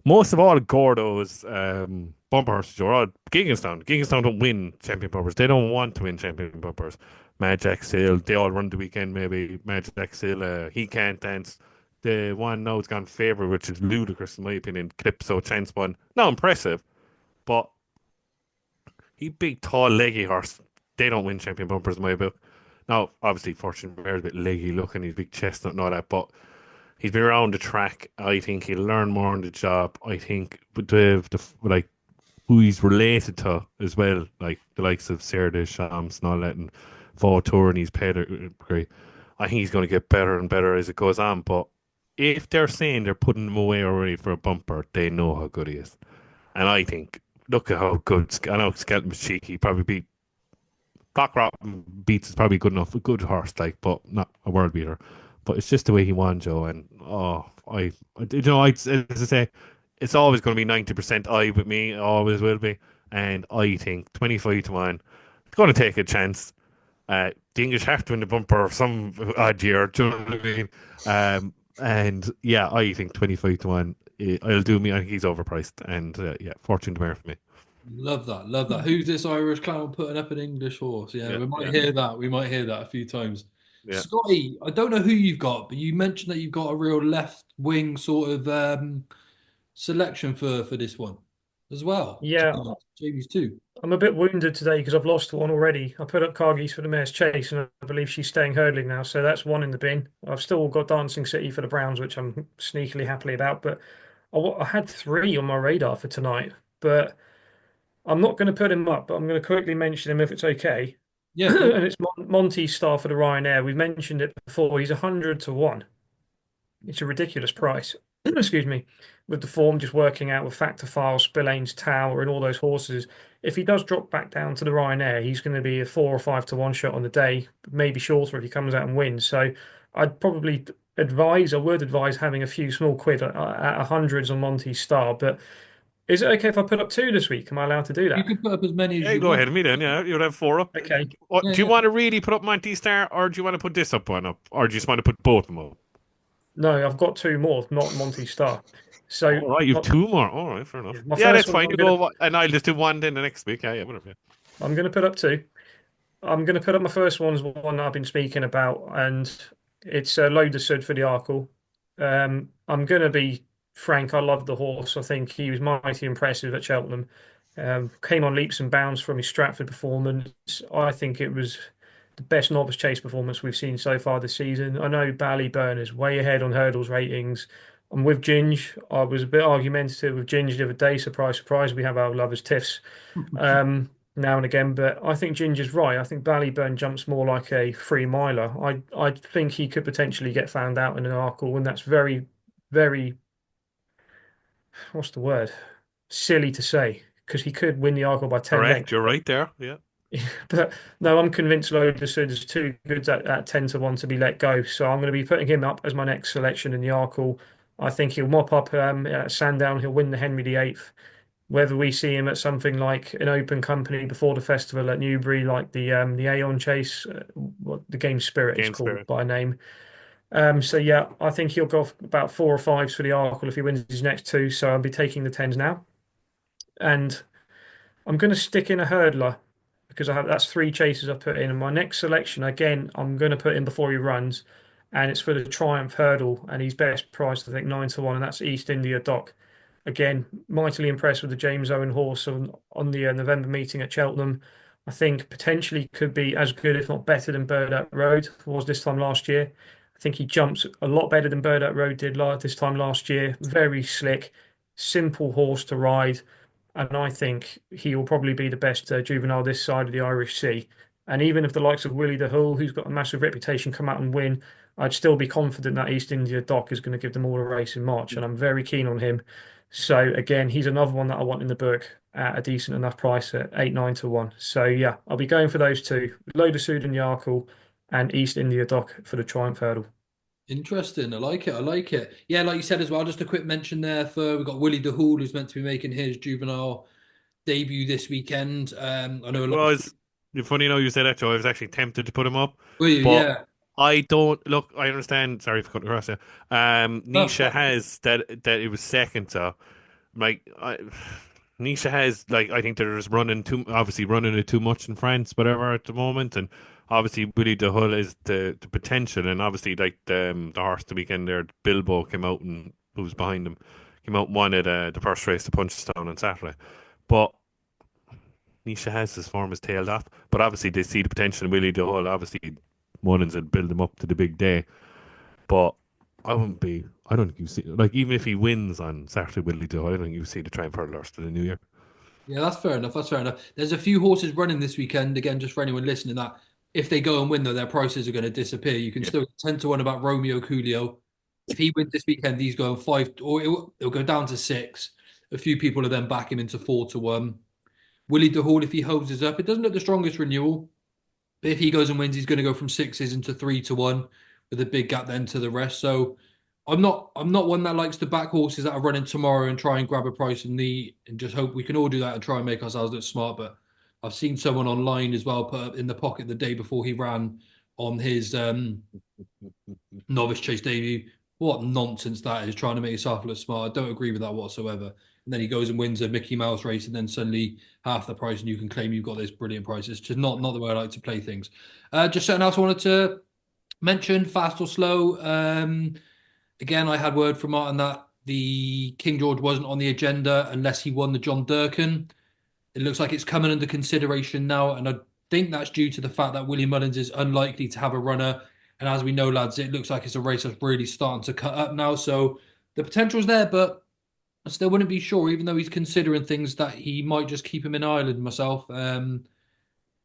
most of all Gordo's bumper horses are all Gigginstown. Gigginstown don't win champion bumpers. They don't want to win champion bumpers. Magic Seal, they all run the weekend, maybe. Magic Seal, he can't dance. The one now has gone favourite, which is ludicrous in my opinion. Calypso Chance one. Not impressive, but he big, tall, leggy horse. They don't win champion bumpers in my book. Now, obviously, Fortune Bear's a bit leggy looking. He's big chestnut and all that, but he's been around the track. I think he'll learn more on the job. I think with the like who he's related to as well, like the likes of Sarah de Shams and all that, and Vautour and his pedigree. I think he's going to get better and better as it goes on, but if they're saying they're putting him away already for a bumper, they know how good he is. And I think, look at how good, I know Skelton's cheeky, probably beat, Clockrock Beats is probably good enough, a good horse, like, but not a world beater. But it's just the way he won, Joe. And, as I say, it's always going to be 90% I with me, always will be. And I think 25-1, it's going to take a chance. The English have to win the bumper some odd year, do you know what I mean? And yeah, I think 25-1. I'll do me. I think he's overpriced, and yeah, Fortune de Mare for me. Love that, love that. Who's this Irish clown putting up an English horse? Yeah, we might hear that. We might hear that a few times. Yeah. Scotty, I don't know who you've got, but you mentioned that you've got a real left wing sort of selection for this one as well. Yeah, Jamie's too. I'm a bit wounded today because I've lost one already. I put up Cargies for the Mare's Chase, and I believe she's staying hurdling now, so that's one in the bin. I've still got Dancing City for the Browns, which I'm sneakily happily about, but I had 3 on my radar for tonight, but I'm not going to put him up, but I'm going to quickly mention him if it's okay. Yeah. And it's Monty's star for the Ryanair. We've mentioned it before. He's 100-1. It's a ridiculous price. Excuse me. With the form just working out with Factor File, Spillane's Tower, and all those horses. If he does drop back down to the Ryanair, he's going to be a 4 or 5-1 shot on the day, maybe shorter if he comes out and wins. So I'd probably would advise having a few small quid at hundreds on Monty's star. But is it okay if I put up 2 this week? Am I allowed to do that? You can put up as many as you go want. ahead of me then, yeah. You'd have 4 up. Okay. Do you want to really put up Monty's star, or do you want to put this one up? Or do you just want to put both of them up? No, I've got 2 more, not Monty's star. So all right, you've 2 more. All right, fair enough. Yeah, that's fine. And I'll just do 1 then the next week. Yeah, whatever. I'm going to put up 2. I'm going to put up my first one as one that I've been speaking about, and it's Load the Sud for the Arkle. I'm going to be frank. I love the horse. I think he was mighty impressive at Cheltenham. Came on leaps and bounds from his Stratford performance. I think it was the best novice chase performance we've seen so far this season. I know Ballyburn is way ahead on hurdles ratings. I'm with Ginge. I was a bit argumentative with Ginge the other day. Surprise, surprise. We have our lovers' tiffs now and again, but I think Ginge is right. I think Ballyburn jumps more like a 3 miler. I think he could potentially get found out in an Arkle, and that's very, very what's the word? Silly to say because he could win the Arkle by 10 Correct, lengths. you're right there. Yeah. But no, I'm convinced Loader Sud is too good at 10 to 1 to be let go. So I'm going to be putting him up as my next selection in the Arkle. I think he'll mop up at Sandown. He'll win the Henry VIII. Whether we see him at something like an open company before the festival at Newbury, like the Aeon Chase, what the Game Spirit is Game called spirit. by name. So yeah, I think he'll go off about 4 or 5s for the Arkle if he wins his next two. So I'll be taking the 10s now. And I'm going to stick in a hurdler because that's 3 chases I've put in. And my next selection, again, I'm going to put in before he runs, and it's for the Triumph Hurdle, and he's best priced, I think, 9 to 1, and that's East India Dock. Again, mightily impressed with the James Owen horse on the November meeting at Cheltenham. I think potentially could be as good, if not better, than Bird Out Road was this time last year. I think he jumps a lot better than Bird Out Road did this time last year. Very slick, simple horse to ride. And I think he will probably be the best juvenile this side of the Irish Sea. And even if the likes of Willie the Hull, who's got a massive reputation, come out and win, I'd still be confident that East India Dock is going to give them all a race in March. And I'm very keen on him. So again, he's another one that I want in the book at a decent enough price at 8-9 to 1. So yeah, I'll be going for those two: Loader Sud and Yarkle, and East India Dock for the Triumph Hurdle. Interesting. I like it. I like it. Yeah, like you said as well, just a quick mention there for we've got Willie the Hull, who's meant to be making his juvenile debut this weekend. I know a lot Well, of it's funny, you say that, Joe. I was actually tempted to put him up, Will you? but Yeah. I don't look. I understand. Sorry for cutting across there. Nisha has that it was second to like Nisha has like I think they're just obviously running it too much in France, whatever at the moment, and obviously Willie de Hull is the potential, and obviously like the horse the weekend there, Bilbo came out and who was behind him came out and won at the first race to Punchestown on Saturday, but Nisha has his form is tailed off, but obviously they see the potential in Willie de Hull. Obviously, Mullins will build him up to the big day, but I wouldn't be. I don't think you see like even if he wins on Saturday, Willie de Hull, I don't think you see the Triumph Hurdle to the New Year. Yeah, that's fair enough. That's fair enough. There's a few horses running this weekend. Again, just for anyone listening, that if they go and win, though, their prices are going to disappear. You can Yeah. still 10 to 1 about Romeo Coolio. If he wins this weekend, he's going 5, or it'll go down to 6. A few people are then back him into 4 to 1. Willie de Hall, if he hoses up, it doesn't look the strongest renewal. But if he goes and wins, he's going to go from 6s into 3 to 1 with a big gap then to the rest. So I'm not one that likes to back horses that are running tomorrow and try and grab a price and just hope we can all do that and try and make ourselves look smart. But I've seen someone online as well put up in the pocket the day before he ran on his novice chase debut. What nonsense that is, trying to make yourself look smart. I don't agree with that whatsoever. And then he goes and wins a Mickey Mouse race, and then suddenly half the price, and you can claim you've got this brilliant price. It's just not the way I like to play things. Just something else I wanted to mention: fast or slow. Again, I had word from Martin that the King George wasn't on the agenda unless he won the John Durkan. It looks like it's coming under consideration now, and I think that's due to the fact that Willie Mullins is unlikely to have a runner. And as we know, lads, it looks like it's a race that's really starting to cut up now. So the potential's there, but I still wouldn't be sure, even though he's considering things that he might just keep him in Ireland myself.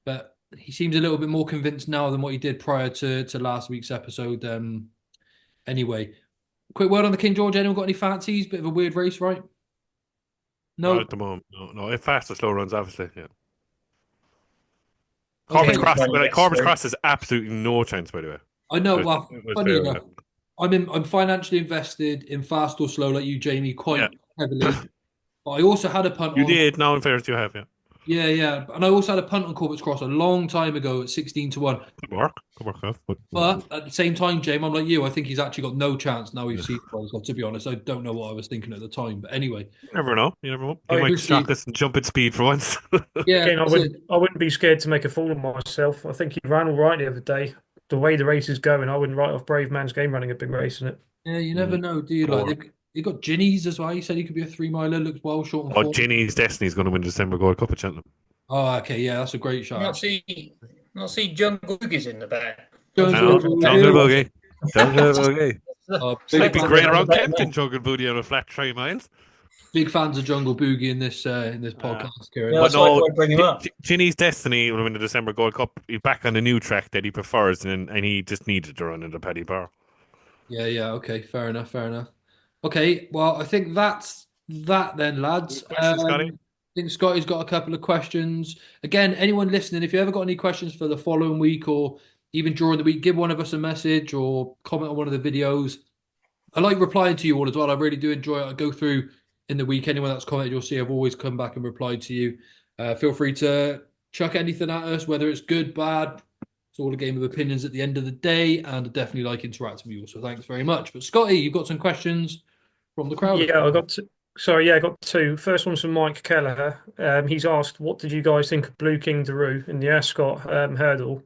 But he seems a little bit more convinced now than what he did prior to last week's episode. Anyway, quick word on the King George. Anyone got any fancies? Bit of a weird race, right? Not No. at the moment. No. If fast or slow runs, obviously, yeah. Okay. Corbett Cross has absolutely no chance, by the way. I know. It was- Well, it was funny fair, enough, I'm financially invested in fast or slow, like you, Jamie, quite heavily. But I also had a punt You on. did, now in fairness, you have, yeah. Yeah. And I also had a punt on Corbett's Cross a long time ago at 16 to 1. Could work off. But at the same time, James, I'm like you. I think he's actually got no chance now we've seen it. So to be honest, I don't know what I was thinking at the time. But anyway. You never know. He I might agree. shock us and jump at speed for once. Yeah. Again, I wouldn't be scared to make a fool of myself. I think he ran all right the other day. The way the race is going, I wouldn't write off Brave Man's Game running a big race in it. Yeah, you never know, do you? Or- Like they've got Ginny's as well. He said he could be a 3 miler. Looks well short and Oh, form. Ginny's Destiny's going to win the December Gold Cup at Cheltenham. Oh, okay. Yeah, that's a great shot. Not see Jungle Boogie's in the back. Jungle Boogie. Jungle Boogie. Oh, It'd be big, great around Kempton, Jungle Boogie on a flat 3 miles. big fans of Jungle Boogie in this podcast, Kieran. Yeah, But that's why I no, thought I'd bring him up. Ginny's Destiny will win the December Gold Cup. He's back on the new track that he prefers, and he just needed to run in the Paddy Bar. Yeah. Okay, fair enough. Okay, well, I think that's that then, lads. Any questions, Scotty? I think Scotty's got a couple of questions. Again, anyone listening, if you ever got any questions for the following week or even during the week, give one of us a message or comment on one of the videos. I like replying to you all as well. I really do enjoy it. I go through in the week. Anyone that's commented, you'll see I've always come back and replied to you. Feel free to chuck anything at us, whether it's good, bad. It's all a game of opinions at the end of the day, and I definitely like interacting with you all. So thanks very much. But Scotty, you've got some questions from the crowd. Yeah, I got two. Sorry, yeah, I got two. First one's from Mike Kelleher. He's asked, "What did you guys think of Blue King Daru in the Ascot hurdle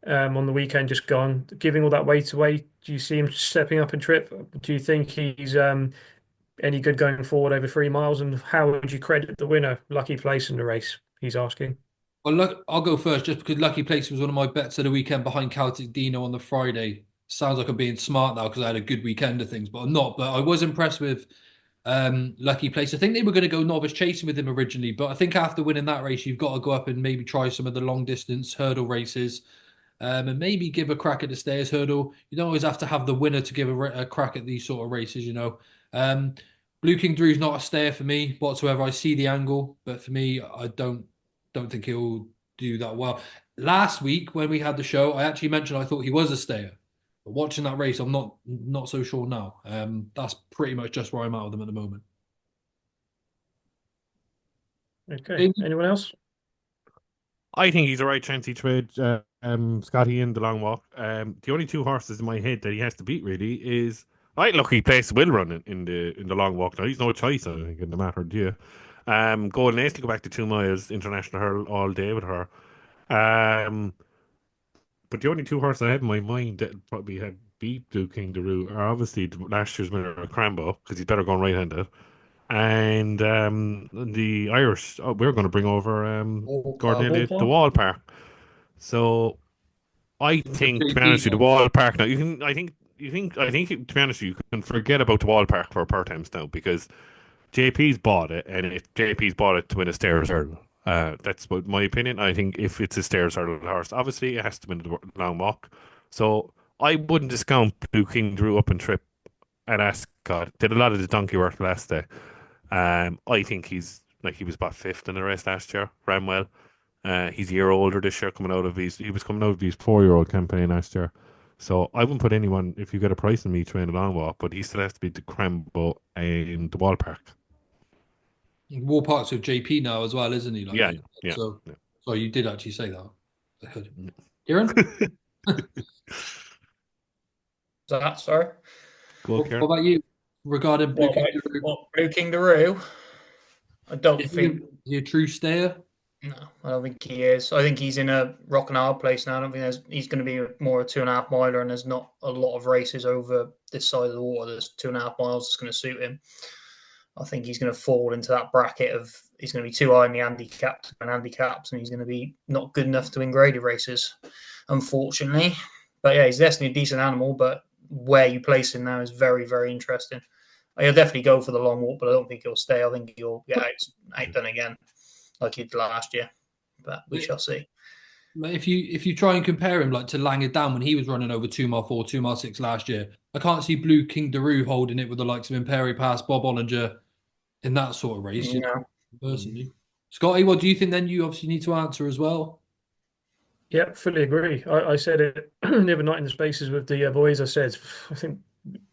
on the weekend just gone? Giving all that weight away, do you see him stepping up in trip? Do you think he's any good going forward over 3 miles? And how would you credit the winner, lucky place in the race?" He's asking. Well, look, I'll go first just because Lucky Place was one of my bets of the weekend behind Celtic Dino on the Friday. Sounds like I'm being smart now because I had a good weekend of things, but I'm not. But I was impressed with Lucky Place. I think they were going to go novice chasing with him originally, but I think after winning that race, you've got to go up and maybe try some of the long distance hurdle races and maybe give a crack at the stairs hurdle. You don't always have to have the winner to give a crack at these sort of races, you know. Blue King Drew's not a stayer for me whatsoever. I see the angle, but for me, I don't think he'll do that well. Last week when we had the show, I actually mentioned I thought he was a stayer. But watching that race, I'm not so sure now. That's pretty much just where I'm at with them at the moment. Okay. Anyone else? I think he's a right chance he trade Scotty in the long walk. The only two horses in my head that he has to beat really is Lucky Place will run in the long walk. Now he's no choice, I think, in the matter, do you? Golden Ace will go back to 2 miles international hurl all day with her. But the only two horses I have in my mind that probably had beat Blue King Daru are obviously last year's winner Crambo because he's better going right-handed, and the Irish. Oh, we're going to bring over Gordon Elliott, the Wall Park. So I think, to be honest with you, the Wall Park now. I think to be honest with you, you can forget about the Wall Park for Pertams now because JP's bought it, and JP's bought it to win a stairs hurdle. That's what my opinion. I think if it's a stairs hurdle horse, obviously it has to win the long walk. So I wouldn't discount Blue King Drew up and trip at Ascot. Did a lot of the donkey work last day. I think he was about fifth in the race last year. Ran well. He's a year older this year, he was coming out of his 4-year-old campaign last year. So I wouldn't put anyone, if you get a price on me, train a long walk, but he still has to be the Crambo and the Wall Park. Wall Park's with JP now as well, isn't he? Like, yeah. So, yeah. so you did actually say that. I heard. Kieran? That, sorry. Go, What about you regarding Blue King Daru? Blue King Daru? I don't think. Is he a true stayer? No, I don't think he is. I think he's in a rock and hard place now. I don't think he's going to be more a 2.5 miler, and there's not a lot of races over this side of the water. There's 2.5 miles that's going to suit him. I think he's going to fall into that bracket of he's going to be too high in the handicaps, and he's going to be not good enough to win graded races, unfortunately. But yeah, he's definitely a decent animal, but where you place him now is very, very interesting. He'll definitely go for the long walk, but I don't think he'll stay. I think he'll get outdone again, like he did last year. But we shall see. If you try and compare him like to Langer Down when he was running over 2 mile 4, 2 mile 6 last year, I can't see Blue King Daru holding it with the likes of Imperi Pass, Bob Ollinger in that sort of race. No. Personally, Scotty, what do you think? Then you obviously need to answer as well. Yeah, fully agree. I said it the other night in the spaces with the boys. I said, I think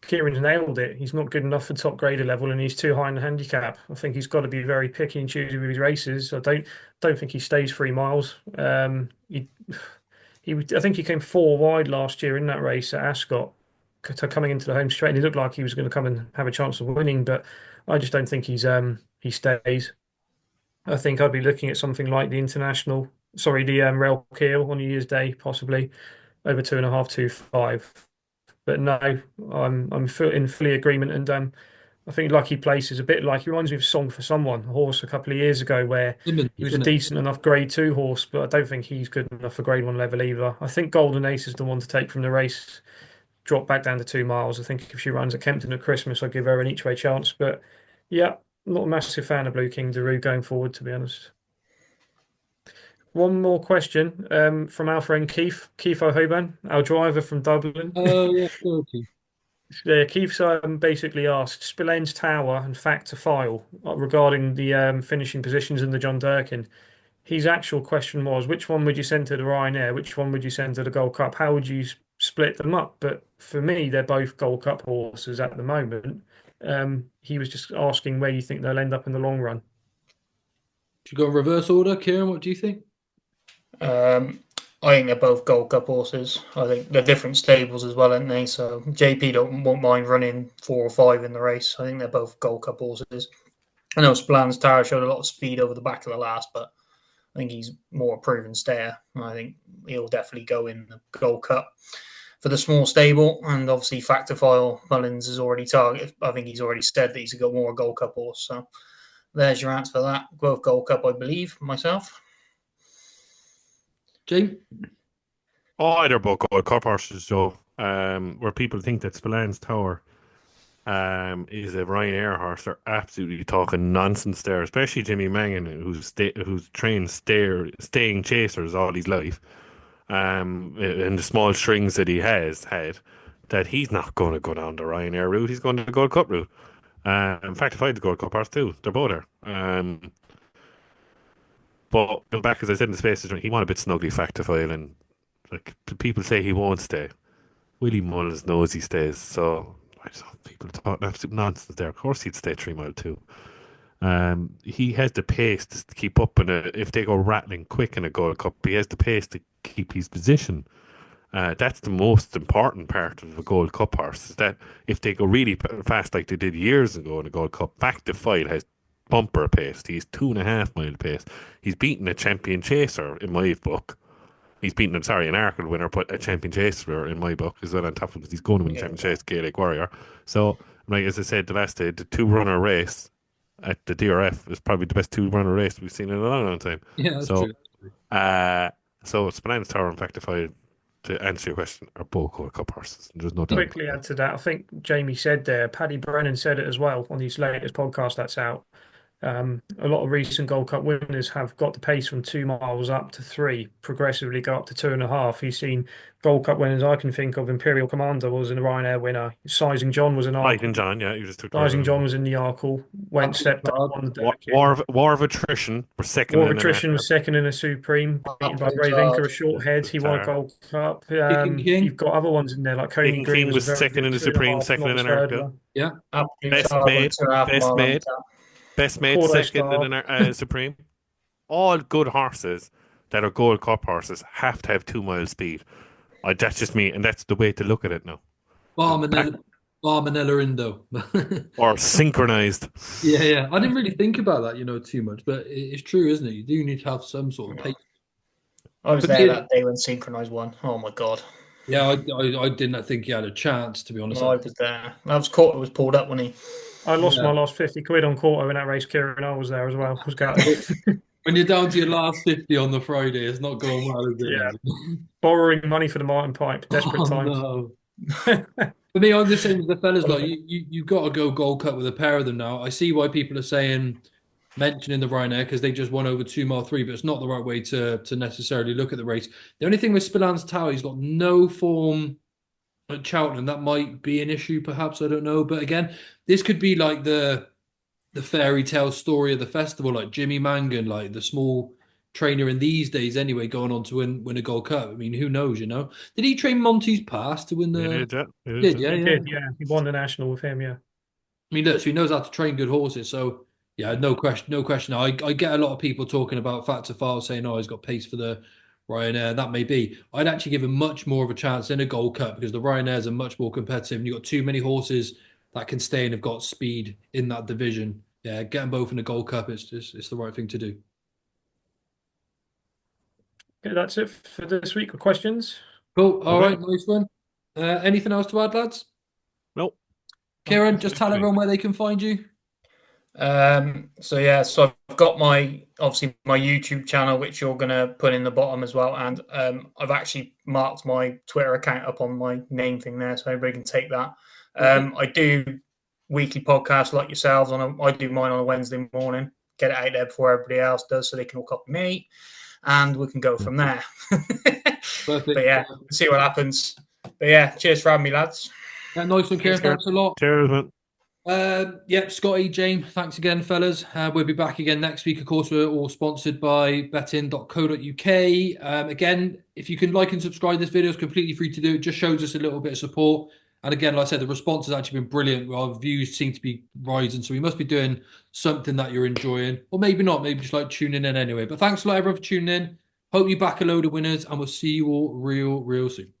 Kieran's nailed it. He's not good enough for top grader level, and he's too high in the handicap. I think he's got to be very picky and choosy with his races. I don't think he stays 3 miles. I think he came 4 wide last year in that race at Ascot, coming into the home straight, and he looked like he was going to come and have a chance of winning. But I just don't think he stays. I think I'd be looking at something like the Rail Keel on New Year's Day, possibly over 2.5, 2.5. But no, I'm in fully agreement, and I think Lucky Place is a bit like, he reminds me of Song for Someone, a horse a couple of years ago where he was a decent enough Grade 2 horse, but I don't think he's good enough for Grade 1 level either. I think Golden Ace is the one to take from the race, drop back down to 2 miles. I think if she runs at Kempton at Christmas, I'd give her an each way chance. But yeah, not a massive fan of Blue King Daru going forward, to be honest. One more question from our friend Keith O'Hoban, our driver from Dublin. Oh, yeah, okay. Keith's basically asked Spillane's Tower and Fact to File regarding the finishing positions in the John Durkin. His actual question was, which one would you send to the Ryanair? Which one would you send to the Gold Cup? How would you split them up? But for me, they're both Gold Cup horses at the moment. He was just asking where you think they'll end up in the long run. Should we go in reverse order? Kieran, what do you think? I think they're both Gold Cup horses. I think they're different stables as well, aren't they? So JP won't mind running 4 or 5 in the race. I think they're both Gold Cup horses. I know Spillane's Tower showed a lot of speed over the back of the last, but I think he's more a proven stayer. I think he'll definitely go in the Gold Cup for the small stable. And obviously, Factorfile Mullins is already targeted. I think he's already said that he's got more Gold Cup horse. So there's your answer for that. Both Gold Cup, I believe, myself. James? Oh, they're both Gold Cup horses, Joe. Where people think that Spillane's Tower is a Ryanair horse, they're absolutely talking nonsense there. Especially Jimmy Mangan, who's trained staying chasers all his life, and the small strings that he has had, that he's not going to go down the Ryanair route. He's going to the Gold Cup route. In fact, I find the Gold Cup horse too. They're both there. But back as I said in the spaces, he won a bit snugly Factifile, and like people say he won't stay. Willie Mullins knows he stays, so I don't know, people are talking absolute nonsense there. Of course he'd stay 3 mile too. He has the pace to keep up, and if they go rattling quick in a Gold Cup, he has the pace to keep his position. That's the most important part of a Gold Cup horse, is that if they go really fast like they did years ago in a Gold Cup, Factifile has bumper pace. He's 2.5 mile pace. He's beaten a champion chaser in my book. He's beaten, an Arkle winner, but a champion chaser in my book as well on top of it. He's going to win the champion chase, Gaelic Warrior. So, like as I said the last day, the 2-runner race at the DRF is probably the best 2-runner race we've seen in a long, long time. Yeah, that's so, true. So Spillane's Tower and Factify, to answer your question, are both Gold Cup horses. There's no doubt. Quickly add to that, I think Jamie said there, Paddy Brennan said it as well on his latest podcast that's out. A lot of recent Gold Cup winners have got the pace from 2 miles up to 3, progressively go up to 2.5. He's seen Gold Cup winners I can think of. Imperial Commander was in a Ryanair winner. Sizing John was in Arkle. Sizing John, yeah, you just took Sizing John was in the Arkle. Stepped up on the Durkin. War of Attrition was second. War of Attrition was second in a Supreme, beaten by Ravenka, a short head. He won a Gold Cup. You've got other ones in there like Coney Green was second in the Supreme, second in an Arkle. Yeah, Best made, second in an Supreme. All good horses that are Gold Cup horses have to have 2 mile speed. That's just me, and that's the way to look at it now. Manila Indo. Or synchronized. Yeah. I didn't really think about that, too much, but it's true, isn't it? You do need to have some sort of pace. I was there that day when synchronized won. Oh my god. Yeah, I didn't think he had a chance, to be honest. No, I was there. Quarter was pulled up when he. I lost my last 50 quid on Quarto in that race. Kieran, I was there as well. When you're down to your last 50 on the Friday, it's not going well, is it? Yeah. Borrowing money for the Martin Pipe. Desperate times. No. For me, I'm the same as the fellas. Like you've got to go Gold Cup with a pair of them now. I see why people are mentioning the Ryanair because they just won over 2 mile 3, but it's not the right way to necessarily look at the race. The only thing with Spillane's Tower, he's got no form at Cheltenham. That might be an issue, perhaps. I don't know. But again, this could be like the fairy tale story of the festival, like Jimmy Mangan, like the small trainer in these days anyway, going on to win a Gold Cup. I mean, who knows, Did he train Monty's Pass to win the... He did, yeah. He won the National with him, yeah. I mean, look, so he knows how to train good horses, so... Yeah, no question. I get a lot of people talking about Factor File saying, he's got pace for the Ryanair. That may be. I'd actually give him much more of a chance in a Gold Cup because the Ryanairs are much more competitive. And you've got too many horses that can stay and have got speed in that division. Yeah, get them both in a Gold Cup. It's the right thing to do. Okay, that's it for this week with questions. Cool. All right, nice one. Anything else to add, lads? Nope. Kieran, just tell everyone where they can find you. So I've got my YouTube channel, which you're going to put in the bottom as well. And I've actually marked my Twitter account up on my name thing there, so everybody can take that. I do weekly podcasts like yourselves. I do mine on a Wednesday morning, get it out there before everybody else does, so they can all copy me, and we can go from there. Perfect. But yeah, see what happens. But yeah, cheers for having me, lads. Yeah, nice one, Kieran. Thanks a lot. Cheers, man. Yep, Scotty, James, thanks again, fellas. We'll be back again next week. Of course, we're all sponsored by betting.co.uk. Again, if you can like and subscribe, this video is completely free to do. It just shows us a little bit of support. And again, like I said, the response has actually been brilliant. Our views seem to be rising, so we must be doing something that you're enjoying. Or maybe not, maybe just like tuning in anyway. But thanks a lot, everyone, for tuning in. Hope you back a load of winners, and we'll see you all real soon.